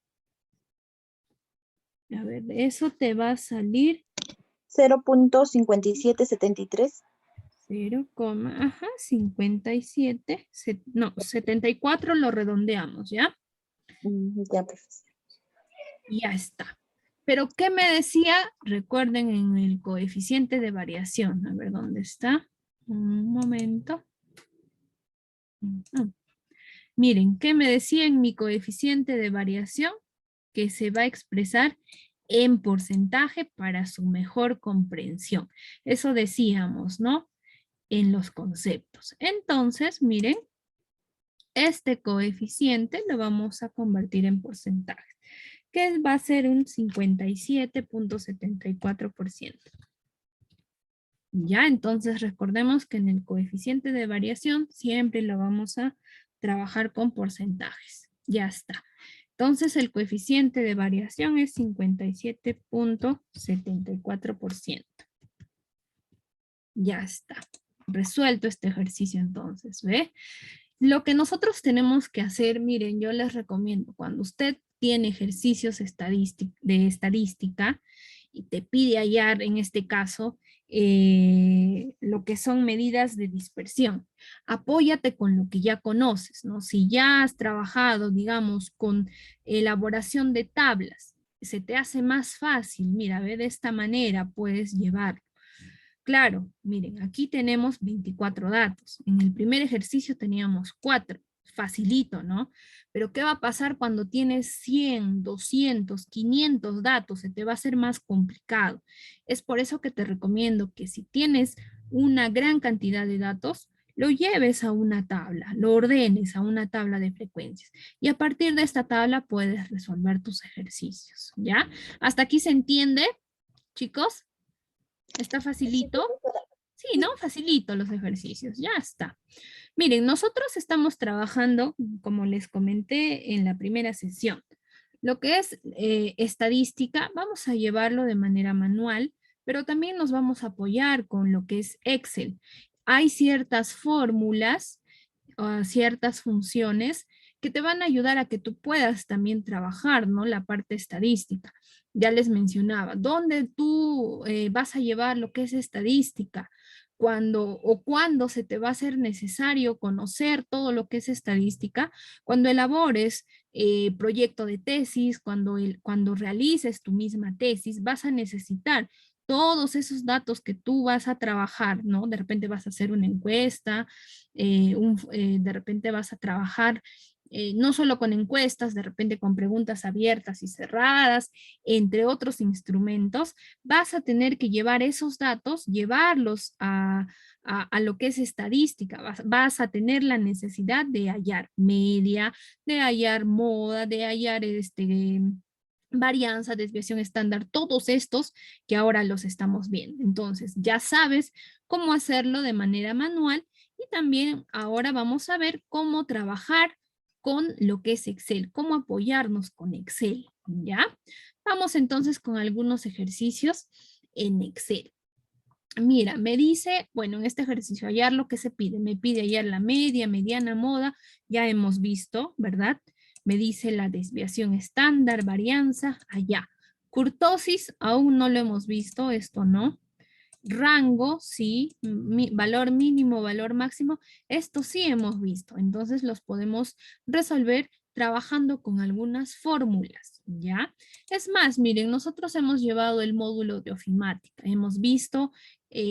Speaker 2: A ver, eso te va a salir
Speaker 1: 0.5773.
Speaker 2: 0,57. No, 74 lo redondeamos, ¿ya?
Speaker 1: Ya, profesora.
Speaker 2: Ya está. Pero, ¿qué me decía? Recuerden en el coeficiente de variación. A ver, ¿dónde está? Un momento. Miren, ¿qué me decía en mi coeficiente de variación? Que se va a expresar en porcentaje para su mejor comprensión. Eso decíamos, ¿no? En los conceptos. Entonces, miren, este coeficiente lo vamos a convertir en porcentaje, que va a ser un 57,74%. Ya, entonces recordemos que en el coeficiente de variación siempre lo vamos a trabajar con porcentajes. Ya está. Entonces el coeficiente de variación es 57,74%. Ya está. Resuelto este ejercicio entonces, ¿ve? Lo que nosotros tenemos que hacer, miren, yo les recomiendo, cuando usted tiene ejercicios de estadística y te pide hallar, en este caso, lo que son medidas de dispersión, apóyate con lo que ya conoces, ¿no? Si ya has trabajado, digamos, con elaboración de tablas, se te hace más fácil, mira, ve, de esta manera puedes llevarlo. Claro, miren, aquí tenemos 24 datos. En el primer ejercicio teníamos 4. Facilito, ¿no? Pero ¿qué va a pasar cuando tienes 100, 200, 500 datos? Se te va a hacer más complicado. Es por eso que te recomiendo que si tienes una gran cantidad de datos, lo lleves a una tabla, lo ordenes a una tabla de frecuencias. Y a partir de esta tabla puedes resolver tus ejercicios, ¿ya? ¿Hasta aquí se entiende, chicos? ¿Está
Speaker 1: Sí,
Speaker 2: facilito?
Speaker 1: profesora.
Speaker 2: Sí, ¿no? Facilito los ejercicios, ya está. Miren, nosotros estamos trabajando, como les comenté en la primera sesión, lo que es estadística, vamos a llevarlo de manera manual, pero también nos vamos a apoyar con lo que es Excel. Hay ciertas fórmulas o ciertas funciones que te van a ayudar a que tú puedas también trabajar, ¿no? La parte estadística. Ya les mencionaba, ¿dónde tú vas a llevar lo que es estadística? Cuando se te va a hacer necesario conocer todo lo que es estadística, cuando elabores proyecto de tesis, cuando realices tu misma tesis, vas a necesitar todos esos datos que tú vas a trabajar, ¿no? De repente vas a hacer una encuesta, de repente vas a trabajar no solo con encuestas, de repente con preguntas abiertas y cerradas, entre otros instrumentos, vas a tener que llevar esos datos, llevarlos a lo que es estadística. Vas a tener la necesidad de hallar media, de hallar moda, de hallar varianza, desviación estándar, todos estos que ahora los estamos viendo. Entonces, ya sabes cómo hacerlo de manera manual y también ahora vamos a ver cómo trabajar con lo que es Excel, cómo apoyarnos con Excel, ¿ya? Vamos entonces con algunos ejercicios en Excel. Mira, me dice, bueno, en este ejercicio hallar lo que se pide, me pide hallar la media, mediana, moda, ya hemos visto, ¿verdad? Me dice la desviación estándar, varianza, allá. Kurtosis, aún no lo hemos visto, esto no. Rango, sí, valor mínimo, valor máximo, esto sí hemos visto. Entonces los podemos resolver trabajando con algunas fórmulas, ¿ya? Es más, miren, nosotros hemos llevado el módulo de ofimática, hemos visto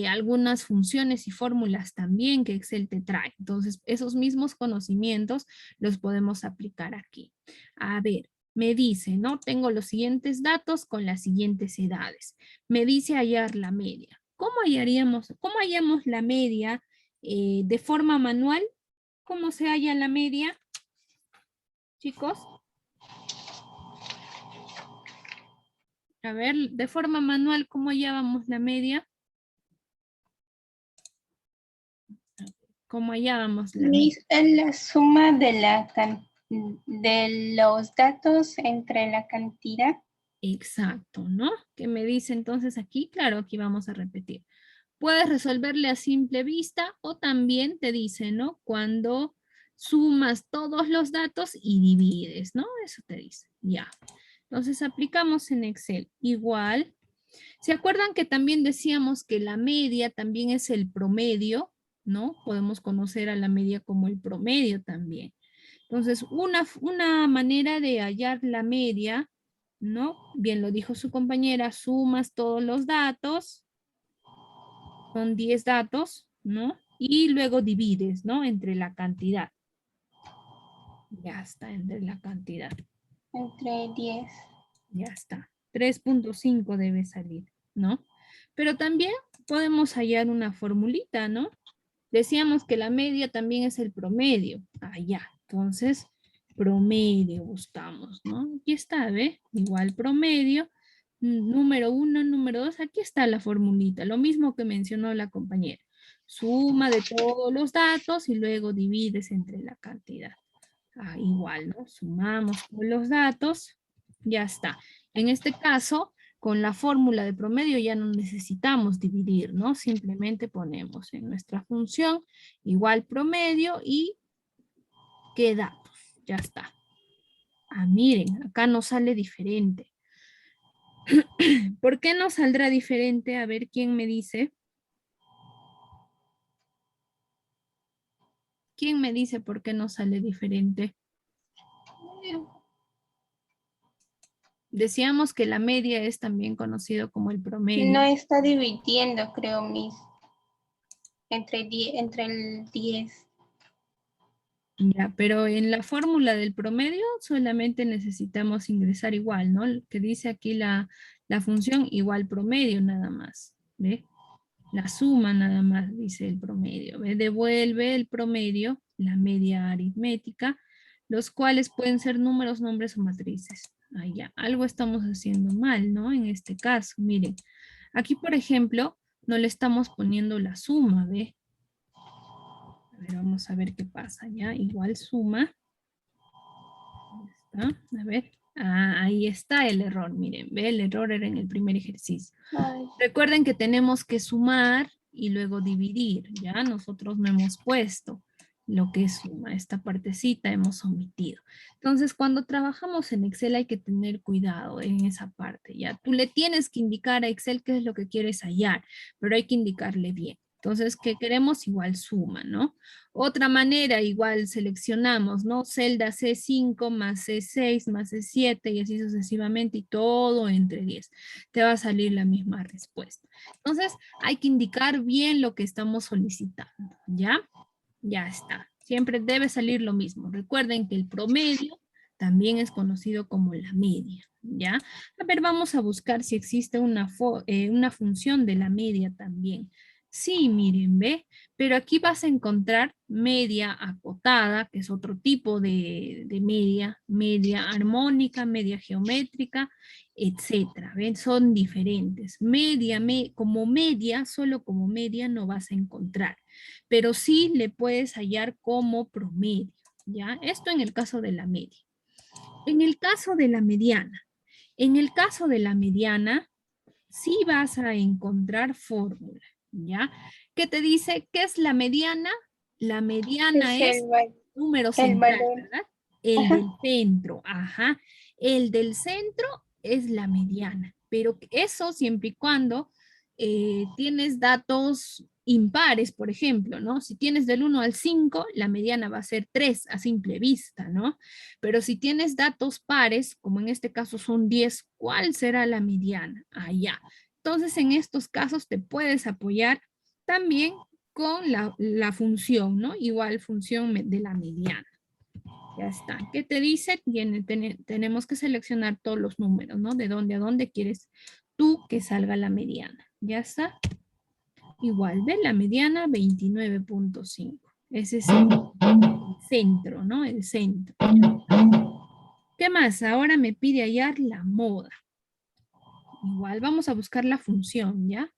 Speaker 2: algunas funciones y fórmulas también que Excel te trae. Entonces, esos mismos conocimientos los podemos aplicar aquí. A ver, me dice, ¿no? Tengo los siguientes datos con las siguientes edades. Me dice hallar la media. Cómo hallamos la media de forma manual? ¿Cómo se halla la media, chicos? A ver, de forma manual, ¿cómo hallábamos la media? ¿Cómo hallábamos la media?
Speaker 3: Es la suma de los datos entre la cantidad.
Speaker 2: Exacto, ¿no? ¿Qué me dice entonces aquí? Claro, aquí vamos a repetir. Puedes resolverle a simple vista o también te dice, ¿no? Cuando sumas todos los datos y divides, ¿no? Eso te dice, ya. Entonces aplicamos en Excel. Igual, ¿se acuerdan que también decíamos que la media también es el promedio, ¿no? Podemos conocer a la media como el promedio también. Entonces, una manera de hallar la media, ¿no? Bien lo dijo su compañera, sumas todos los datos, son 10 datos, ¿no? Y luego divides, ¿no? Entre la cantidad. Ya está, entre la cantidad.
Speaker 3: Entre 10.
Speaker 2: Ya está. 3.5 debe salir, ¿no? Pero también podemos hallar una formulita, ¿no? Decíamos que la media también es el promedio. Ah, ya. Entonces, promedio buscamos, ¿no? Aquí está, ¿ve? Igual promedio. Número 1, número 2. Aquí está la formulita. Lo mismo que mencionó la compañera. Suma de todos los datos y luego divides entre la cantidad. Igual, ¿no? Sumamos todos los datos, ya está. En este caso, con la fórmula de promedio ya no necesitamos dividir, ¿no? Simplemente ponemos en nuestra función igual promedio y qué datos. Ya está. Ah, miren, acá nos sale diferente. ¿Por qué nos saldrá diferente? A ver, ¿quién me dice? ¿Quién me dice por qué nos sale diferente? Decíamos que la media es también conocido como el promedio.
Speaker 3: No está dividiendo, creo, entre el 10.
Speaker 2: Ya, pero en la fórmula del promedio solamente necesitamos ingresar igual, ¿no? Que dice aquí la función igual promedio nada más, ¿ve? La suma nada más dice el promedio, ¿ve? Devuelve el promedio, la media aritmética, los cuales pueden ser números, nombres o matrices. Ah, ya, algo estamos haciendo mal, ¿no? En este caso, miren, aquí por ejemplo, no le estamos poniendo la suma, ¿ve? A ver, vamos a ver qué pasa, ¿ya? Igual suma. ¿Está? A ver. Ah, ahí está el error, miren, ¿ve? El error era en el primer ejercicio. Recuerden que tenemos que sumar y luego dividir, ¿ya? Nosotros no hemos puesto lo que es suma, esta partecita hemos omitido. Entonces, cuando trabajamos en Excel hay que tener cuidado en esa parte, ¿ya? Tú le tienes que indicar a Excel qué es lo que quieres hallar, pero hay que indicarle bien. Entonces, ¿qué queremos? Igual suma, ¿no? Otra manera, igual seleccionamos, ¿no? Celda C5 más C6 más C7 y así sucesivamente y todo entre 10. Te va a salir la misma respuesta. Entonces, hay que indicar bien lo que estamos solicitando, ¿ya? Ya está. Siempre debe salir lo mismo. Recuerden que el promedio también es conocido como la media, ¿ya? A ver, vamos a buscar si existe una función de la media también. Sí, miren, ¿ve? Pero aquí vas a encontrar media acotada, que es otro tipo de media, media armónica, media geométrica, etcétera, ¿ven? Son diferentes. Media, como media, solo como media no vas a encontrar, pero sí le puedes hallar como promedio, ¿ya? Esto en el caso de la media. En el caso de la mediana, sí vas a encontrar fórmula, ¿ya? ¿Qué te dice? ¿Qué es la mediana? La mediana
Speaker 3: Es
Speaker 2: es número
Speaker 3: el
Speaker 2: central,
Speaker 3: valor.
Speaker 2: ¿verdad? El
Speaker 3: Ajá.
Speaker 2: del centro, ajá. El del centro es la mediana, pero eso siempre y cuando tienes datos impares, por ejemplo, ¿no? Si tienes del 1 al 5, la mediana va a ser 3 a simple vista, ¿no? Pero si tienes datos pares, como en este caso son 10, ¿cuál será la mediana? Allá. Entonces, en estos casos te puedes apoyar también con la función, ¿no? Igual función de la mediana. Ya está. ¿Qué te dice? Tenemos que seleccionar todos los números, ¿no? De dónde a dónde quieres tú que salga la mediana. Ya está. Igual, ¿ves? La mediana 29.5. Ese es el centro, ¿no? El centro. ¿Qué más? Ahora me pide hallar la moda. Igual vamos a buscar la función, ¿ya?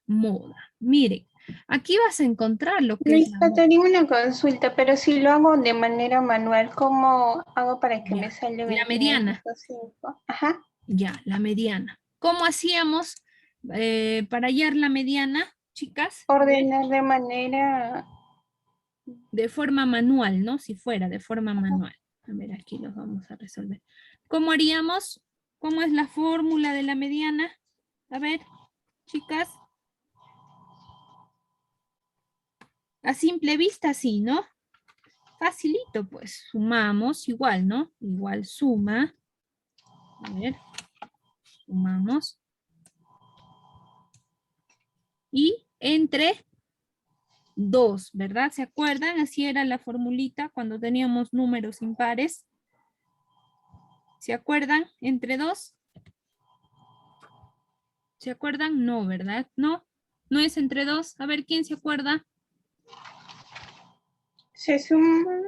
Speaker 2: Moda. Miren, aquí vas a encontrar lo que es la
Speaker 3: Lista,
Speaker 2: moda.
Speaker 3: tenía una consulta, pero si lo hago de manera manual, ¿cómo hago para que me
Speaker 2: Ya.
Speaker 3: salga
Speaker 2: La mediana.
Speaker 3: 29.5? Ajá.
Speaker 2: Ya, la mediana. ¿Cómo hacíamos para hallar la mediana, chicas?
Speaker 3: Ordenar de manera.
Speaker 2: De forma manual, ¿no? Si fuera de forma manual. A ver, aquí los vamos a resolver. ¿Cómo haríamos? ¿Cómo es la fórmula de la mediana? A ver, chicas. A simple vista, sí, ¿no? Facilito, pues. Sumamos igual, ¿no? Igual suma. A ver, sumamos. Y entre 2, ¿verdad? ¿Se acuerdan? Así era la formulita cuando teníamos números impares. ¿Se acuerdan? Entre 2. ¿Se acuerdan? No, ¿verdad? No, no es entre 2. A ver, ¿quién se acuerda?
Speaker 3: Se suma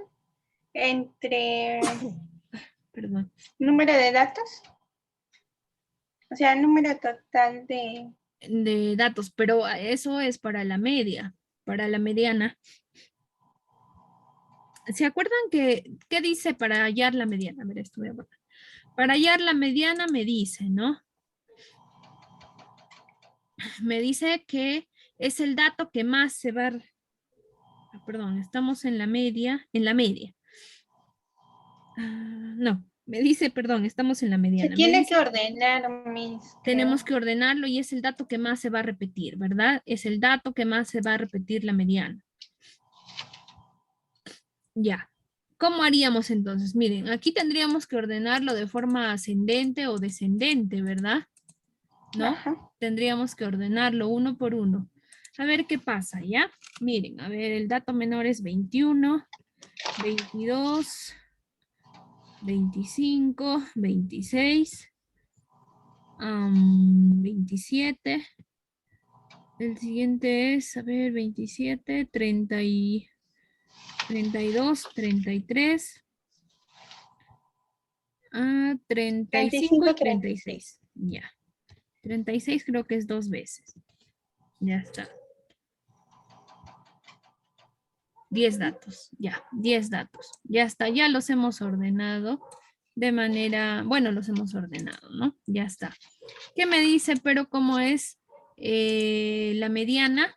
Speaker 3: entre
Speaker 2: Perdón.
Speaker 3: número de datos, o sea, el número total de.
Speaker 2: De datos, pero eso es para la media, para la mediana. ¿Se acuerdan qué dice para hallar la mediana? A ver, esto voy a borrar. Para hallar la mediana me dice, ¿no? Me dice que es el dato que más se va... Perdón, estamos en la media, no, me dice, perdón, estamos en la
Speaker 3: Se
Speaker 2: mediana. Me
Speaker 3: tiene
Speaker 2: dice,
Speaker 3: que ordenar, Miss,
Speaker 2: tenemos
Speaker 3: creo.
Speaker 2: que ordenarlo y es el dato que más se va a repetir, ¿verdad? Es el dato que más se va a repetir la mediana. Ya. ¿Cómo haríamos entonces? Miren, aquí tendríamos que ordenarlo de forma ascendente o descendente, ¿verdad? ¿No?
Speaker 3: Ajá.
Speaker 2: Tendríamos que ordenarlo uno por uno. A ver qué pasa, ¿ya? Miren, a ver, el dato menor es 21, 22, 25, 26, 27. El siguiente es, a ver, 27, 30 y 32, 33, 35 y
Speaker 3: 35, 36.
Speaker 2: 36. Ya. 36 creo que es 2 veces. Ya está. 10 datos. Ya, 10 datos. Ya está, ya los hemos ordenado de manera, bueno, los hemos ordenado, ¿no? Ya está. ¿Qué me dice? Pero ¿cómo es la mediana?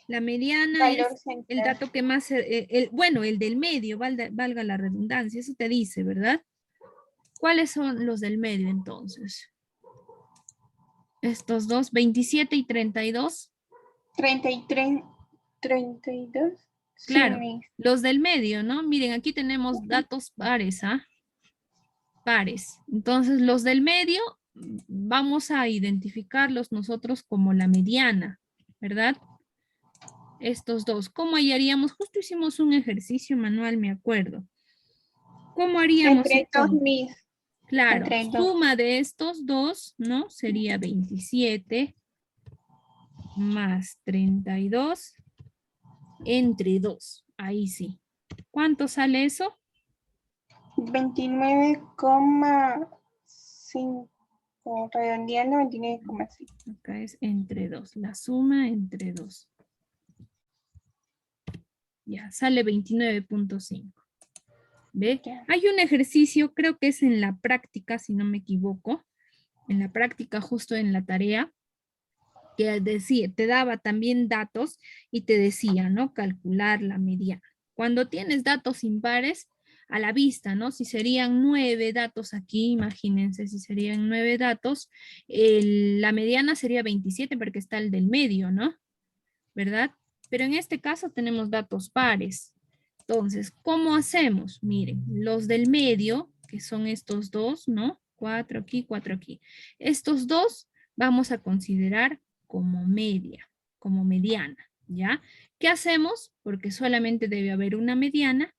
Speaker 2: La mediana
Speaker 3: Valor
Speaker 2: es el
Speaker 3: central.
Speaker 2: dato que más, bueno, el del medio, valga la redundancia, eso te dice, ¿verdad? ¿Cuáles son los del medio entonces? Estos dos, 27 y 32.
Speaker 3: 33, 32. Sí,
Speaker 2: Claro,
Speaker 3: Miss.
Speaker 2: los del medio, ¿no? Miren, aquí tenemos datos pares, ¿ah? Pares. Entonces, los del medio vamos a identificarlos nosotros como la mediana, ¿verdad? Estos dos. ¿Cómo hallaríamos? Justo hicimos un ejercicio manual, me acuerdo. ¿Cómo haríamos
Speaker 3: Entre dos,
Speaker 2: entonces?
Speaker 3: Miss.
Speaker 2: Claro,
Speaker 3: Entre dos.
Speaker 2: suma de estos dos, ¿no? Sería 27 más 32 entre 2. Ahí sí. ¿Cuánto sale eso?
Speaker 3: 29,5. Redondeando, 29,5.
Speaker 2: Acá es entre 2. La suma entre 2. Ya, sale 29.5. ¿Ve?
Speaker 3: Ya.
Speaker 2: Hay un ejercicio, creo que es en la práctica, si no me equivoco. En la práctica, justo en la tarea, que decía, te daba también datos y te decía, ¿no? Calcular la mediana. Cuando tienes datos impares a la vista, ¿no? Si serían 9 datos aquí, imagínense, si serían 9 datos, la mediana sería 27 porque está el del medio, ¿no? ¿Verdad? Pero en este caso tenemos datos pares. Entonces, ¿cómo hacemos? Miren, los del medio, que son estos dos, ¿no? 4 aquí, 4 aquí. Estos dos vamos a considerar como media, como mediana, ¿ya? ¿Qué hacemos? Porque solamente debe haber una mediana,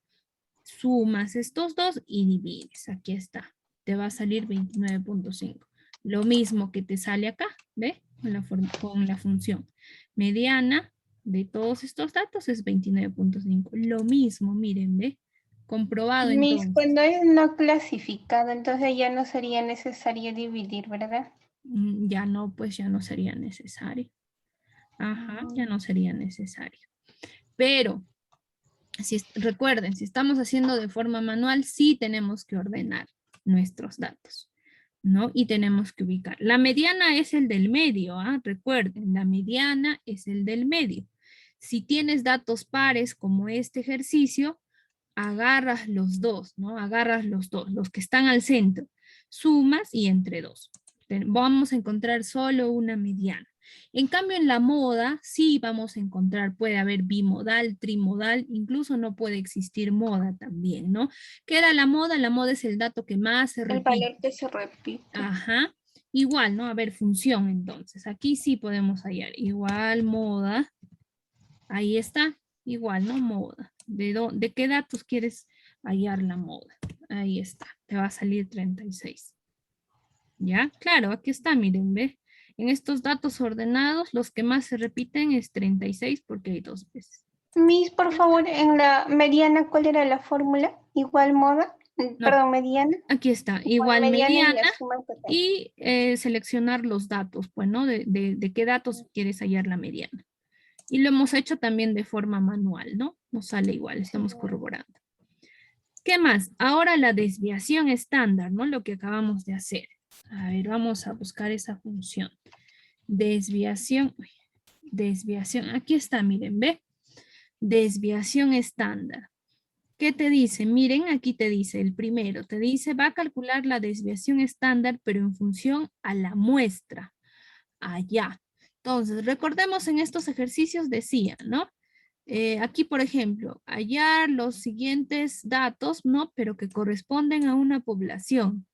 Speaker 2: sumas estos dos y divides. Aquí está. Te va a salir 29.5. Lo mismo que te sale acá, ¿ve? Con la función. Mediana de todos estos datos es 29.5. Lo mismo, miren, ¿ve? Comprobado
Speaker 3: Miss,
Speaker 2: entonces.
Speaker 3: cuando es no clasificado, entonces ya no sería necesario dividir, ¿verdad?
Speaker 2: Ya no, pues ya no sería necesario. Ajá, ya no sería necesario. Pero, recuerden, si estamos haciendo de forma manual, sí tenemos que ordenar nuestros datos, ¿no? Y tenemos que ubicar. La mediana es el del medio, ¿ah? Recuerden, la mediana es el del medio. Si tienes datos pares como este ejercicio, agarras los dos, ¿no? Agarras los dos, los que están al centro, sumas y entre dos. Vamos a encontrar solo una mediana. En cambio, en la moda, sí vamos a encontrar, puede haber bimodal, trimodal, incluso no puede existir moda también, ¿no? ¿Qué era la moda? La moda es el dato que más se
Speaker 3: El
Speaker 2: repite.
Speaker 3: valor que se repite.
Speaker 2: Ajá. Igual, ¿no? A ver, función entonces. Aquí sí podemos hallar. Igual moda. Ahí está. Igual, ¿no? Moda. ¿De qué datos quieres hallar la moda? Ahí está. Te va a salir 36. ¿Ya? Claro, aquí está, miren, ¿ve? En estos datos ordenados, los que más se repiten es 36 porque hay 2 veces.
Speaker 3: Miss, por favor, en la mediana, ¿cuál era la fórmula? Igual moda,
Speaker 2: No,
Speaker 3: perdón, mediana.
Speaker 2: aquí está.
Speaker 3: Igual
Speaker 2: Igual
Speaker 3: mediana y
Speaker 2: mediana
Speaker 3: la suma total.
Speaker 2: y seleccionar los datos, pues, ¿no? De qué datos quieres hallar la mediana. Y lo hemos hecho también de forma manual, ¿no? Nos sale igual, estamos corroborando. ¿Qué más? Ahora la desviación estándar, ¿no? Lo que acabamos de hacer. A ver, vamos a buscar esa función. Desviación, aquí está, miren, ¿ve? Desviación estándar. ¿Qué te dice? Miren, aquí te dice el primero, te dice, va a calcular la desviación estándar, pero en función a la muestra. Allá. Entonces, recordemos en estos ejercicios decía, ¿no? Aquí, por ejemplo, hallar los siguientes datos, ¿no? Pero que corresponden a una población.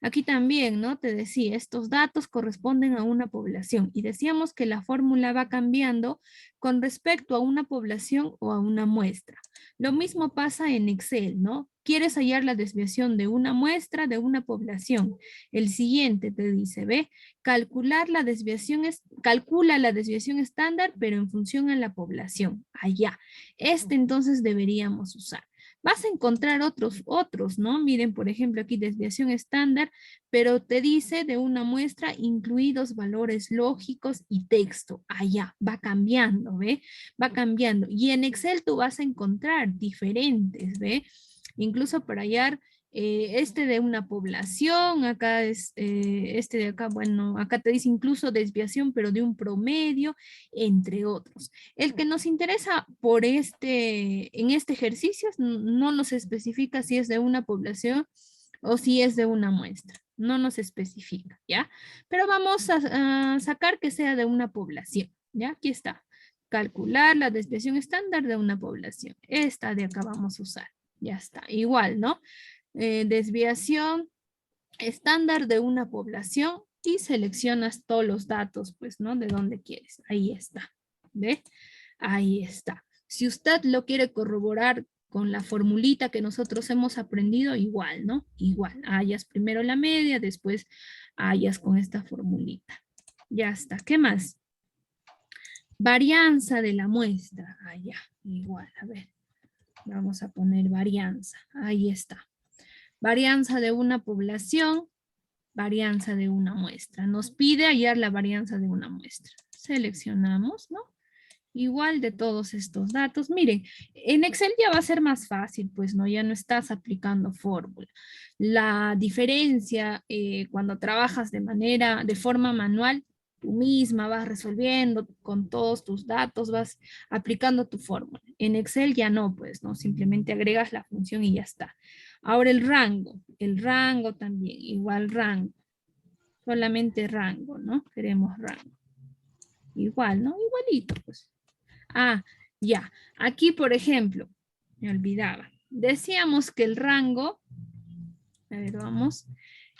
Speaker 2: Aquí también, ¿no? Te decía, estos datos corresponden a una población y decíamos que la fórmula va cambiando con respecto a una población o a una muestra. Lo mismo pasa en Excel, ¿no? Quieres hallar la desviación de una muestra de una población. El siguiente te dice, ve, calcula la desviación estándar, pero en función a la población. Allá. Este entonces deberíamos usar. Vas a encontrar otros, ¿no? Miren, por ejemplo, aquí desviación estándar, pero te dice de una muestra incluidos valores lógicos y texto. Allá, va cambiando, ¿ve? Va cambiando. Y en Excel tú vas a encontrar diferentes, ¿ve? Incluso para hallar este de una población, acá es este de acá, bueno, acá te dice incluso desviación, pero de un promedio, entre otros. El que nos interesa por en este ejercicio no nos especifica si es de una población o si es de una muestra. No nos especifica, ¿ya? Pero vamos a sacar que sea de una población, ¿ya? Aquí está. Calcular la desviación estándar de una población. Esta de acá vamos a usar. Ya está. Igual, ¿no? Desviación estándar de una población y seleccionas todos los datos, pues, ¿no? De dónde quieres. Ahí está. ¿Ve? Ahí está. Si usted lo quiere corroborar con la formulita que nosotros hemos aprendido, igual, ¿no? Igual. Hallas primero la media, después hallas con esta formulita. Ya está. ¿Qué más? Varianza de la muestra. Allá. Igual, a ver. Vamos a poner varianza. Ahí está. Varianza de una población, varianza de una muestra. Nos pide hallar la varianza de una muestra. Seleccionamos, ¿no? Igual de todos estos datos. Miren, en Excel ya va a ser más fácil, pues, ¿no? Ya no estás aplicando fórmula. La diferencia cuando trabajas de forma manual, tú misma vas resolviendo con todos tus datos, vas aplicando tu fórmula. En Excel ya no, pues, ¿no? Simplemente agregas la función y ya está. Ahora el rango también, igual rango. Solamente rango, ¿no? Queremos rango. Igual, ¿no? Igualito, pues. Ah, ya. Aquí, por ejemplo, me olvidaba. Decíamos que el rango, a ver, vamos.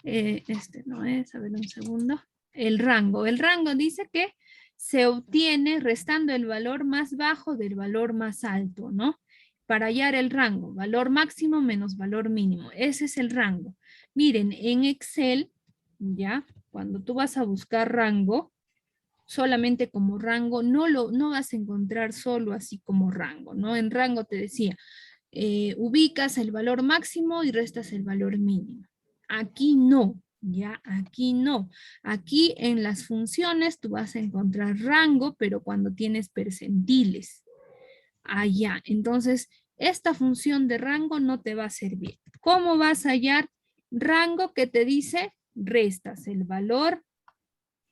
Speaker 2: Este no es, a ver un segundo. El rango dice que se obtiene restando el valor más bajo del valor más alto, ¿no? Para hallar el rango, valor máximo menos valor mínimo. Ese es el rango. Miren, en Excel, ya, cuando tú vas a buscar rango, solamente como rango, no vas a encontrar solo así como rango, ¿no? En rango te decía, ubicas el valor máximo y restas el valor mínimo. Aquí no, ya, aquí no. Aquí en las funciones tú vas a encontrar rango, pero cuando tienes percentiles. Allá, entonces esta función de rango no te va a servir. ¿Cómo vas a hallar rango que te dice? Restas el valor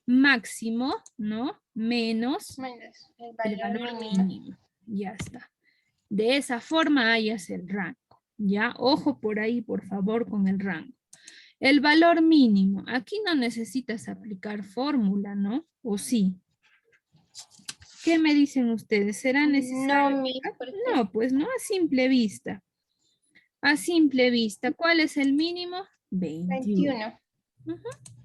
Speaker 2: máximo, ¿no? Menos
Speaker 3: el
Speaker 2: el
Speaker 3: valor
Speaker 2: valor
Speaker 3: mínimo.
Speaker 2: mínimo. Ya está. De esa forma hallas el rango. Ya, ojo por ahí, por favor, con el rango. El valor mínimo. Aquí no necesitas aplicar fórmula, ¿no? ¿O sí? ¿Qué me dicen ustedes? ¿Será necesario?
Speaker 3: No, mi, porque
Speaker 2: No, pues no, a simple vista. A simple vista, ¿cuál es el mínimo? 21.
Speaker 3: 21.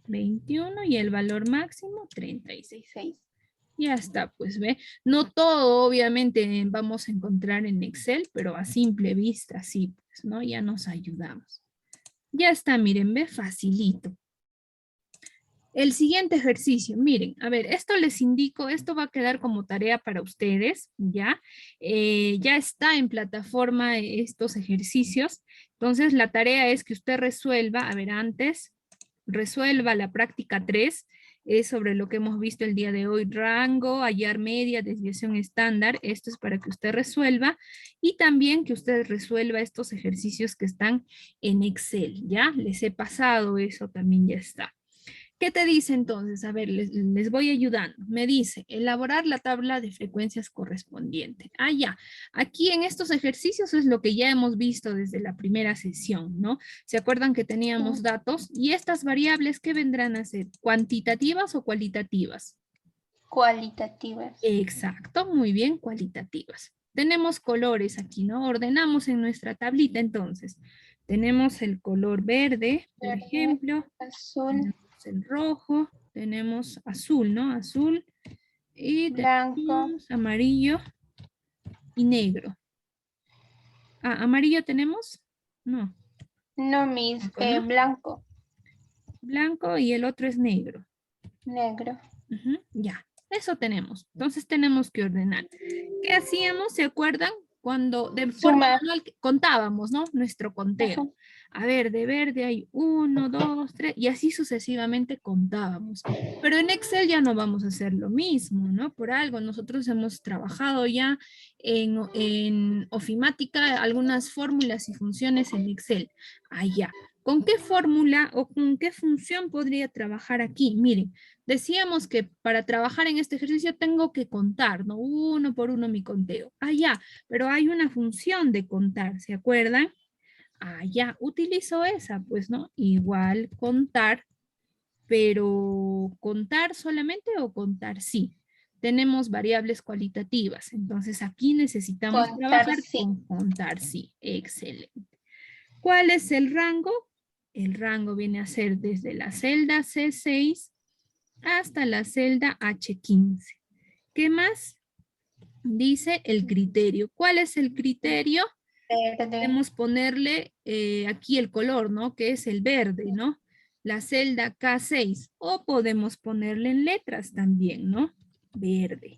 Speaker 2: 21 y el valor máximo 36.
Speaker 3: 6.
Speaker 2: Ya está, pues ve. No todo, obviamente, vamos a encontrar en Excel, pero a simple vista, sí, pues, ¿no? Ya nos ayudamos. Ya está, miren, ve, facilito. El siguiente ejercicio, miren, a ver, esto les indico, esto va a quedar como tarea para ustedes, ¿ya? Ya está en plataforma estos ejercicios. Entonces, la tarea es que usted resuelva, a ver, antes, resuelva la práctica 3, es sobre lo que hemos visto el día de hoy, rango, hallar media, desviación estándar, esto es para que usted resuelva, y también que usted resuelva estos ejercicios que están en Excel, ¿ya? Les he pasado eso, también ya está. ¿Qué te dice entonces? A ver, les voy ayudando. Me dice, elaborar la tabla de frecuencias correspondiente. Ah, ya. Aquí en estos ejercicios es lo que ya hemos visto desde la primera sesión, ¿no? ¿Se acuerdan que teníamos datos? Y estas variables, ¿qué vendrán a ser? ¿Cuantitativas o cualitativas?
Speaker 3: Cualitativas.
Speaker 2: Exacto, muy bien, cualitativas. Tenemos colores aquí, ¿no? Ordenamos en nuestra tablita entonces. Tenemos el color verde, por
Speaker 3: Verde,
Speaker 2: ejemplo.
Speaker 3: azul,
Speaker 2: Tenemos el rojo, tenemos azul, ¿no? Azul. Y
Speaker 3: blanco.
Speaker 2: tenemos amarillo y negro. Ah, ¿amarillo tenemos? No.
Speaker 3: No, mis,
Speaker 2: Blanco, ¿no?
Speaker 3: blanco,
Speaker 2: Blanco y el otro es negro.
Speaker 3: negro.
Speaker 2: Ujú, ya, eso tenemos. Entonces tenemos que ordenar. ¿Qué hacíamos? ¿Se acuerdan? Cuando de forma
Speaker 3: Sumar.
Speaker 2: manual contábamos, ¿no? Nuestro conteo.
Speaker 3: Ajá.
Speaker 2: A ver, de verde hay 1, 2, 3, y así sucesivamente contábamos. Pero en Excel ya no vamos a hacer lo mismo, ¿no? Por algo, nosotros hemos trabajado ya en ofimática algunas fórmulas y funciones en Excel. Allá. ¿Con qué fórmula o con qué función podría trabajar aquí? Miren, decíamos que para trabajar en este ejercicio tengo que contar, ¿no? Uno por uno mi conteo. Ah, ya, pero hay una función de contar, ¿se acuerdan? Ah, ya, utilizo esa, pues, ¿no? Igual contar, pero ¿contar solamente o contar sí? Tenemos variables cualitativas, entonces aquí necesitamos
Speaker 3: Contar
Speaker 2: trabajar
Speaker 3: sí.
Speaker 2: con contar sí. Excelente. ¿Cuál es el rango? El rango viene a ser desde la celda C6 hasta la celda H15. ¿Qué más? Dice el criterio. ¿Cuál es el criterio?
Speaker 3: Verde.
Speaker 2: Podemos ponerle aquí el color, ¿no? Que es el verde, ¿no? La celda K6. O podemos ponerle en letras también, ¿no? Verde.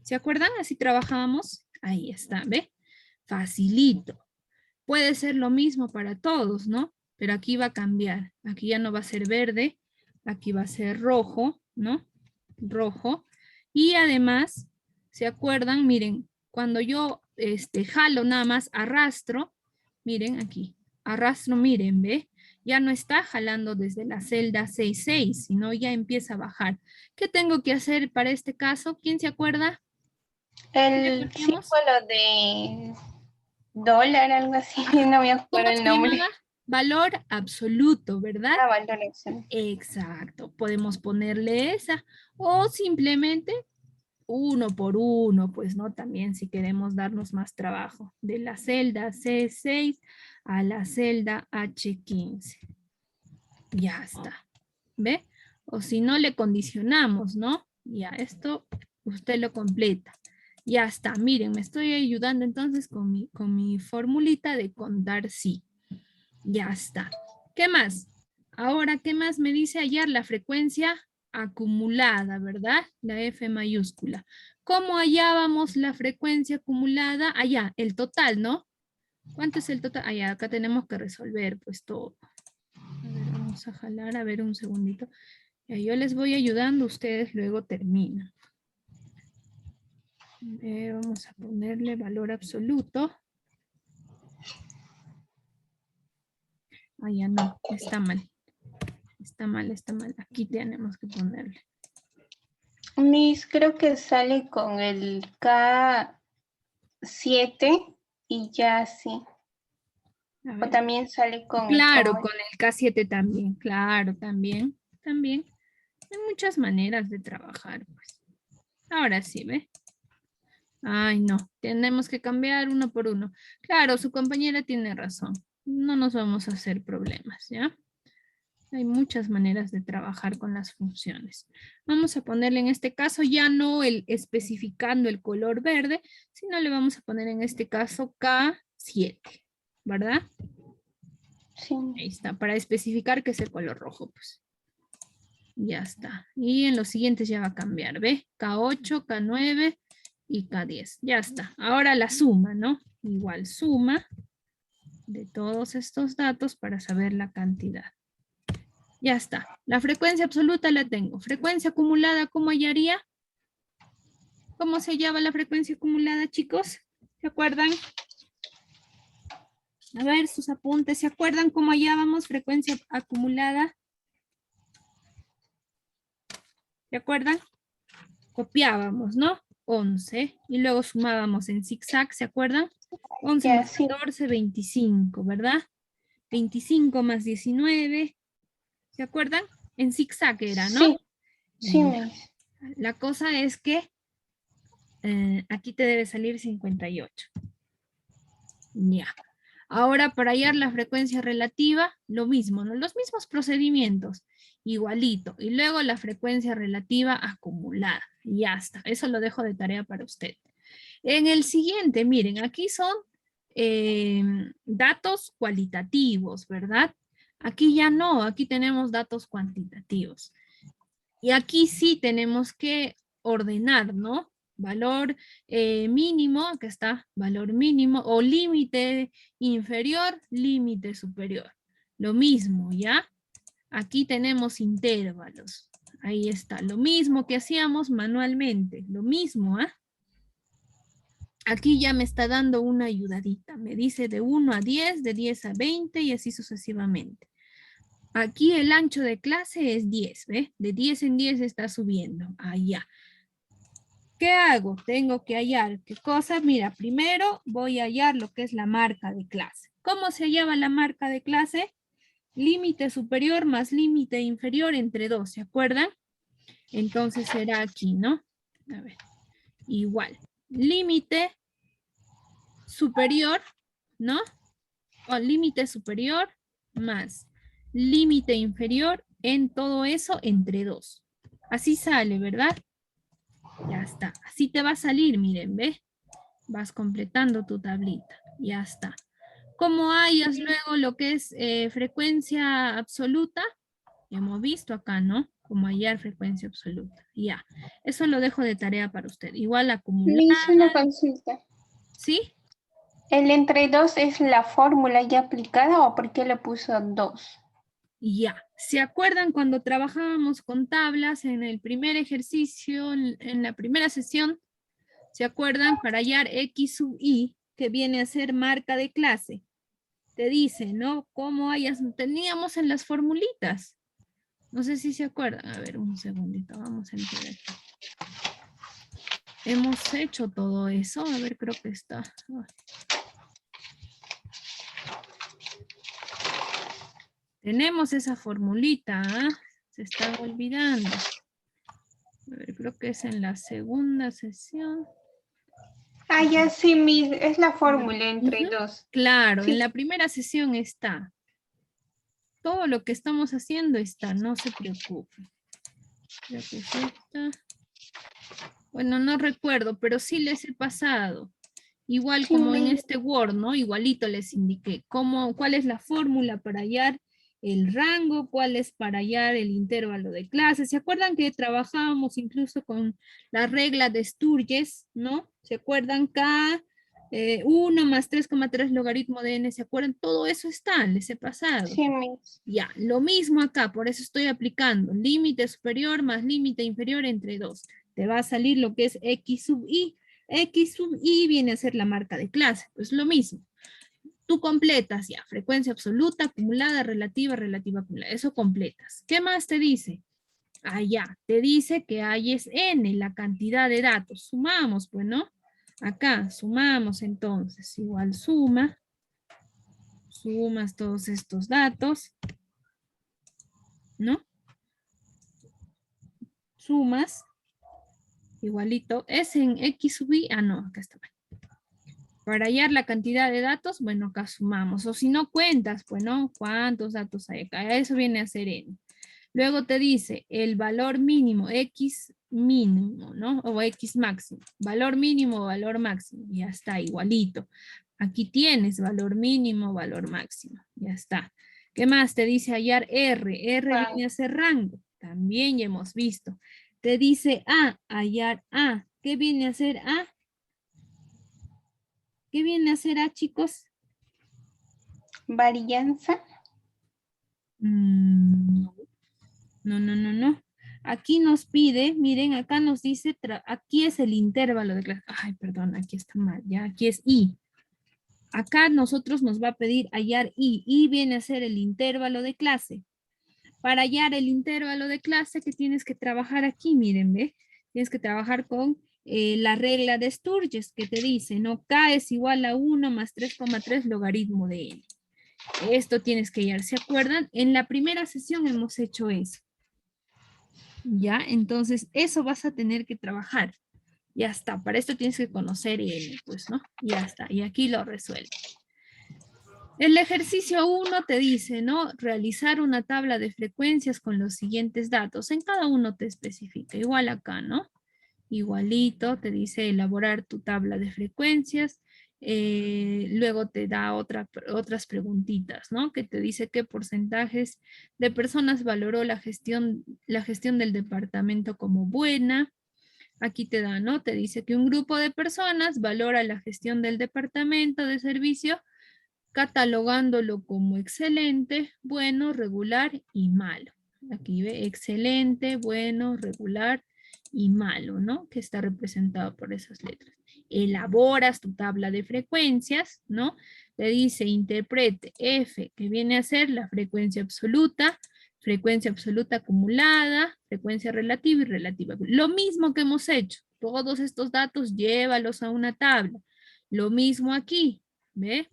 Speaker 2: ¿Se acuerdan? Así trabajábamos. Ahí está, ¿ve? Facilito. Puede ser lo mismo para todos, ¿no? Pero aquí va a cambiar. Aquí ya no va a ser verde, aquí va a ser rojo, ¿no? Rojo. Y además, ¿se acuerdan? Miren, cuando yo jalo nada más, arrastro, miren aquí, arrastro, miren, ¿ve? Ya no está jalando desde la celda 66, sino ya empieza a bajar. ¿Qué tengo que hacer para este caso? ¿Quién se acuerda? ¿Qué le
Speaker 3: El
Speaker 2: poníamos?
Speaker 3: símbolo de dólar, algo así, no me
Speaker 2: ¿Cómo
Speaker 3: acuerdo el
Speaker 2: se llamaba?
Speaker 3: nombre.
Speaker 2: Valor absoluto, ¿verdad?
Speaker 3: Ah, valoración.
Speaker 2: Exacto, podemos ponerle esa o simplemente uno por uno, pues no, también si queremos darnos más trabajo, de la celda C6 a la celda H15. Ya está, ¿ve? O si no le condicionamos, ¿no? Ya, esto usted lo completa. Ya está, miren, me estoy ayudando entonces con mi formulita de contar sí. Ya está. ¿Qué más? Ahora, ¿qué más me dice hallar la frecuencia acumulada, verdad? La F mayúscula. ¿Cómo hallábamos la frecuencia acumulada? Allá, el total, ¿no? ¿Cuánto es el total? Allá, acá tenemos que resolver pues todo. A ver, vamos a jalar, a ver un segundito. Ya, yo les voy ayudando, ustedes luego terminan. Vamos a ponerle valor absoluto. Ya no, está mal. Está mal, está mal. Aquí tenemos que ponerle.
Speaker 3: Mis, creo que sale con el K7 y ya sí.
Speaker 2: A
Speaker 3: O
Speaker 2: ver.
Speaker 3: también sale con el
Speaker 2: Claro,
Speaker 3: común.
Speaker 2: con el K7 también, claro, también. Hay muchas maneras de trabajar, pues. Ahora sí, ¿ve? Ay, no, tenemos que cambiar uno por uno. Claro, su compañera tiene razón. No nos vamos a hacer problemas, ¿ya? Hay muchas maneras de trabajar con las funciones. Vamos a ponerle en este caso ya no el especificando el color verde, sino le vamos a poner en este caso K7, ¿verdad?
Speaker 3: Sí.
Speaker 2: Ahí está, para especificar que es el color rojo, pues. Ya está. Y en los siguientes ya va a cambiar, ¿ve? K8, K9 y K10. Ya está. Ahora la suma, ¿no? Igual suma de todos estos datos para saber la cantidad. Ya está. La frecuencia absoluta la tengo. Frecuencia acumulada, ¿cómo hallaría? ¿Cómo se hallaba la frecuencia acumulada, chicos? ¿Se acuerdan? A ver, sus apuntes. ¿Se acuerdan cómo hallábamos frecuencia acumulada? ¿Se acuerdan? Copiábamos, ¿no? 11. Y luego sumábamos en zigzag, ¿se acuerdan? 11
Speaker 3: Ya,
Speaker 2: más
Speaker 3: sí.
Speaker 2: 14, 25, ¿verdad? 25 más 19. ¿Se acuerdan? En zigzag era, ¿no?
Speaker 3: Sí, sí,
Speaker 2: Ya.
Speaker 3: Miss.
Speaker 2: La cosa es que aquí te debe salir 58. Ya. Ahora para hallar la frecuencia relativa, lo mismo, ¿no? Los mismos procedimientos, igualito. Y luego la frecuencia relativa acumulada. Y ya está. Eso lo dejo de tarea para usted. En el siguiente, miren, aquí son datos cualitativos, ¿verdad? Aquí ya no, aquí tenemos datos cuantitativos. Y aquí sí tenemos que ordenar, ¿no? Valor mínimo, acá está, valor mínimo, o límite inferior, límite superior. Lo mismo, ¿ya? Aquí tenemos intervalos. Ahí está, lo mismo que hacíamos manualmente, lo mismo, ¿ah? Aquí ya me está dando una ayudadita. Me dice de 1 a 10, de 10 a 20 y así sucesivamente. Aquí el ancho de clase es 10, ¿ve? De 10 en 10 está subiendo. Allá. ¿Qué hago? Tengo que hallar. ¿Qué cosa? Mira, primero voy a hallar lo que es la marca de clase. ¿Cómo se hallaba la marca de clase? Límite superior más límite inferior entre 2, ¿se acuerdan? Entonces será aquí, ¿no? A ver. Igual. Límite superior, ¿no? O límite superior más límite inferior en todo eso entre 2. Así sale, ¿verdad? Ya está. Así te va a salir, miren, ¿ves? Vas completando tu tablita. Ya está. ¿Cómo hallas luego lo que es frecuencia absoluta? Ya hemos visto acá, ¿no? Cómo hallar frecuencia absoluta. Ya. Eso lo dejo de tarea para usted. Igual acumular,
Speaker 3: Me hizo una consulta.
Speaker 2: ¿sí?
Speaker 3: ¿El entre 2 es la fórmula ya aplicada o por qué le puso 2?
Speaker 2: Ya. ¿Se acuerdan cuando trabajábamos con tablas en el primer ejercicio, en la primera sesión? ¿Se acuerdan? Para hallar X sub I, que viene a ser marca de clase. Te dice, ¿no? ¿Cómo hayas? Teníamos en las formulitas. No sé si se acuerdan. A ver, un segundito. Vamos a entrar aquí. Hemos hecho todo eso. A ver, creo que está. Ay. Tenemos esa formulita. ¿Ah? Se están olvidando. A ver, creo que es en la segunda sesión.
Speaker 3: Ah, ya sí, Miss, es la fórmula entre
Speaker 2: Ujú.
Speaker 3: 2.
Speaker 2: Claro,
Speaker 3: Sí.
Speaker 2: en la primera sesión está. Todo lo que estamos haciendo está, no se preocupe. Creo que es esta. Bueno, no recuerdo, pero sí les he pasado. Igual
Speaker 3: Sí,
Speaker 2: como en
Speaker 3: Miss.
Speaker 2: este Word, ¿no? Igualito les indiqué cuál es la fórmula para hallar el rango, cuál es para hallar el intervalo de clase. ¿Se acuerdan que trabajábamos incluso con la regla de Sturges, ¿no? ¿Se acuerdan? K, 1 más 3,3 logaritmo de n, ¿se acuerdan? Todo eso está, les he pasado.
Speaker 3: Sí, Miss.
Speaker 2: Ya, lo mismo acá, por eso estoy aplicando límite superior más límite inferior entre 2. Te va a salir lo que es X sub I. X sub I viene a ser la marca de clase, pues lo mismo. Tú completas ya, frecuencia absoluta, acumulada, relativa, relativa, acumulada. Eso completas. ¿Qué más te dice? Ah, ya, te dice que hay es N, la cantidad de datos. Sumamos, pues, ¿no? Acá, sumamos entonces. Igual suma. Sumas todos estos datos, ¿no? Sumas, igualito, es en X sub I, no, acá está mal. Para hallar la cantidad de datos, bueno, acá sumamos, o si no cuentas, pues, ¿no? ¿Cuántos datos hay acá? Eso viene a ser N. Luego te dice el valor mínimo, X mínimo, ¿no? O X máximo. Valor mínimo, valor máximo, ya está, igualito. Aquí tienes valor mínimo, valor máximo, ya está. ¿Qué más? Te dice hallar R. R viene a ser rango, también ya hemos visto. Te dice A, hallar A. ¿Qué viene a ser A? ¿Qué viene a ser A, chicos?
Speaker 3: Varianza.
Speaker 2: No. No. Aquí nos pide, miren, acá nos dice, aquí es el intervalo de clase. Ay, perdón, aquí está mal, ya, aquí es I. Acá nosotros nos va a pedir hallar I. I viene a ser el intervalo de clase. Para hallar el intervalo de clase que tienes que trabajar aquí, miren, ¿ve? Tienes que trabajar con la regla de Sturges que te dice, ¿no? K es igual a 1 más 3,3 logaritmo de n. Esto tienes que hallar, ¿se acuerdan? En la primera sesión hemos hecho eso. ¿Ya? Entonces, eso vas a tener que trabajar. Ya está, para esto tienes que conocer n, pues, ¿no? Ya está, y aquí lo resuelve. El ejercicio 1 te dice, ¿no? Realizar una tabla de frecuencias con los siguientes datos. En cada uno te especifica, igual acá, ¿no? Igualito, te dice elaborar tu tabla de frecuencias. Luego te da otras preguntitas, ¿no? Que te dice qué porcentajes de personas valoró la gestión del departamento como buena. Aquí te da, ¿no? Te dice que un grupo de personas valora la gestión del departamento de servicio catalogándolo como excelente, bueno, regular y malo. Aquí ve excelente, bueno, regular y malo, ¿no? Que está representado por esas letras. Elaboras tu tabla de frecuencias, ¿no? Te dice interprete F, que viene a ser la frecuencia absoluta acumulada, frecuencia relativa y relativa. Lo mismo que hemos hecho. Todos estos datos llévalos a una tabla. Lo mismo aquí, ¿ve?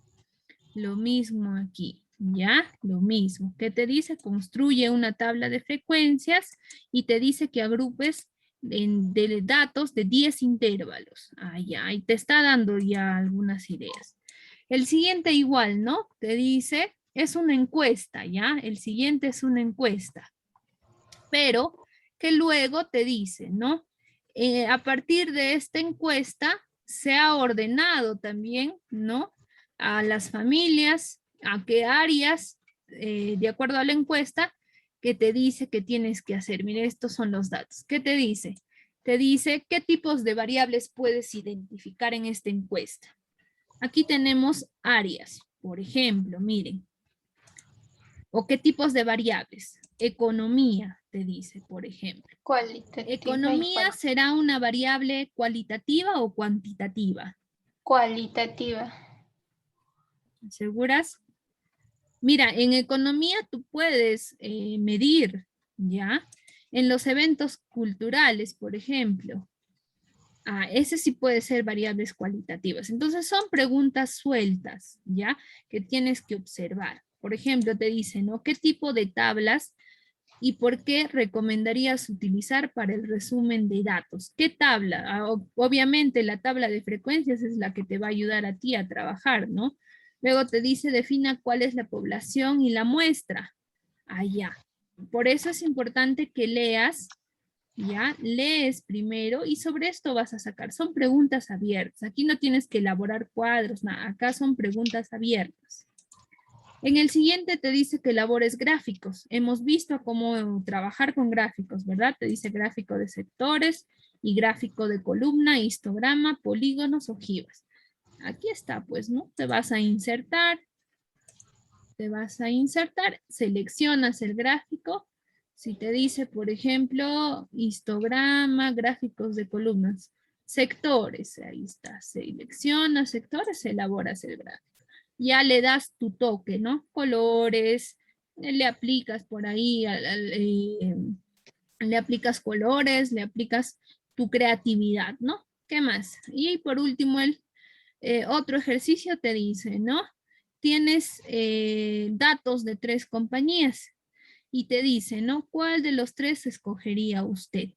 Speaker 2: Lo mismo aquí, ¿ya? Lo mismo. ¿Qué te dice? Construye una tabla de frecuencias y te dice que agrupes de datos de 10 intervalos. Ah, ya, y te está dando ya algunas ideas. El siguiente igual, ¿no? Te dice, es una encuesta, ¿ya? El siguiente es una encuesta. Pero que luego te dice, ¿no? A partir de esta encuesta se ha ordenado también, ¿no? A las familias, a qué áreas, de acuerdo a la encuesta, que te dice que tienes que hacer. Mire, estos son los datos. ¿Qué te dice? Te dice qué tipos de variables puedes identificar en esta encuesta. Aquí tenemos áreas, por ejemplo, miren. ¿O qué tipos de variables? Economía, te dice, por ejemplo.
Speaker 3: Cualitativa y
Speaker 2: ¿Economía será una variable cualitativa o cuantitativa?
Speaker 3: cualitativa.
Speaker 2: ¿Seguras? Mira, en economía tú puedes medir, ¿ya? En los eventos culturales, por ejemplo. Ese sí puede ser variables cualitativas. Entonces son preguntas sueltas, ¿ya? Que tienes que observar. Por ejemplo, te dicen, ¿no? ¿Qué tipo de tablas y por qué recomendarías utilizar para el resumen de datos? ¿Qué tabla? Obviamente la tabla de frecuencias es la que te va a ayudar a ti a trabajar, ¿no? Luego te dice, defina cuál es la población y la muestra. Ya. Por eso es importante que leas, ¿ya? Lees primero y sobre esto vas a sacar. Son preguntas abiertas. Aquí no tienes que elaborar cuadros, nada. Acá son preguntas abiertas. En el siguiente te dice que elabores gráficos. Hemos visto cómo trabajar con gráficos, ¿verdad? Te dice gráfico de sectores y gráfico de columna, histograma, polígonos, ojivas. Aquí está, pues, ¿no? Te vas a insertar, seleccionas el gráfico. Si te dice, por ejemplo, histograma, gráficos de columnas, sectores, ahí está, seleccionas sectores, elaboras el gráfico. Ya le das tu toque, ¿no? Colores, le aplicas por ahí, le aplicas colores, le aplicas tu creatividad, ¿no? ¿Qué más? Y por último, el otro ejercicio te dice, ¿no? Tienes datos de 3 compañías y te dice, ¿no? ¿Cuál de los 3 escogería usted?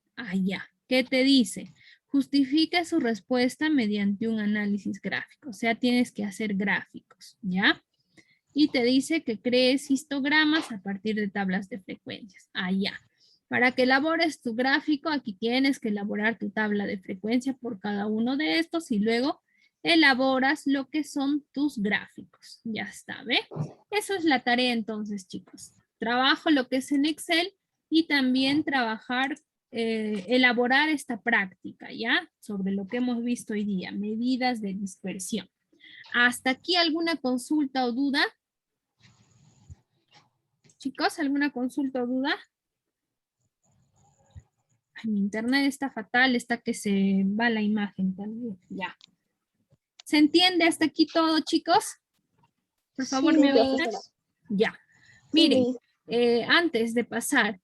Speaker 2: Ya. ¿Qué te dice? Justifica su respuesta mediante un análisis gráfico. O sea, tienes que hacer gráficos, ¿ya? Y te dice que crees histogramas a partir de tablas de frecuencias. Ya. Para que elabores tu gráfico, aquí tienes que elaborar tu tabla de frecuencia por cada uno de estos y luego elaboras lo que son tus gráficos. Ya está, ¿ve? Eso es la tarea entonces, chicos. Trabajo lo que es en Excel y también trabajar, elaborar esta práctica, ¿ya? Sobre lo que hemos visto hoy día, medidas de dispersión. ¿Hasta aquí alguna consulta o duda? Chicos, ¿alguna consulta o duda? Ay, mi internet está fatal, está que se va la imagen también. Ya. ¿Se entiende hasta aquí todo, chicos? Por favor,
Speaker 1: Sí,
Speaker 2: ¿me
Speaker 1: profesora.
Speaker 2: avisan? Ya.
Speaker 1: Sí,
Speaker 2: Miren,
Speaker 1: Miss.
Speaker 2: antes de pasar,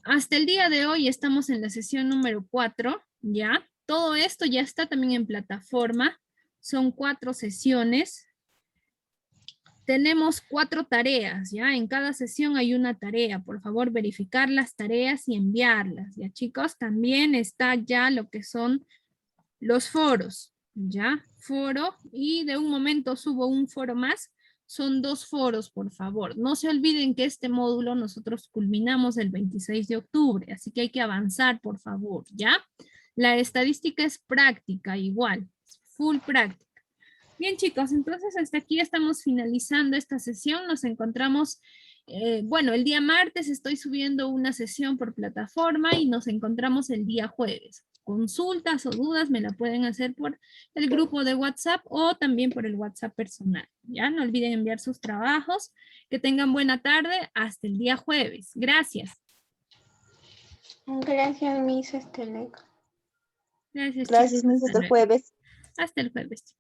Speaker 2: hasta el día de hoy estamos en la sesión número 4, ¿ya? Todo esto ya está también en plataforma. Son 4 sesiones. Tenemos 4 tareas, ¿ya? En cada sesión hay una tarea. Por favor, verificar las tareas y enviarlas, ¿ya, chicos? También está ya lo que son los foros, ¿ya? Foro, y de un momento subo un foro más. Son 2 foros, por favor. No se olviden que este módulo nosotros culminamos el 26 de octubre, así que hay que avanzar, por favor, ¿ya? La estadística es práctica, igual, full práctica. Bien, chicos, entonces hasta aquí estamos finalizando esta sesión. Nos encontramos, bueno, el día martes estoy subiendo una sesión por plataforma y nos encontramos el día jueves. Consultas o dudas me la pueden hacer por el grupo de WhatsApp o también por el WhatsApp personal. Ya no olviden enviar sus trabajos. Que tengan buena tarde. Hasta el día jueves. Gracias.
Speaker 3: Gracias, Miss Estela.
Speaker 2: Gracias,
Speaker 1: Gracias,
Speaker 2: chicos.
Speaker 1: Miss.
Speaker 2: Hasta
Speaker 1: Hasta el
Speaker 2: luego.
Speaker 1: jueves.
Speaker 2: Hasta el jueves.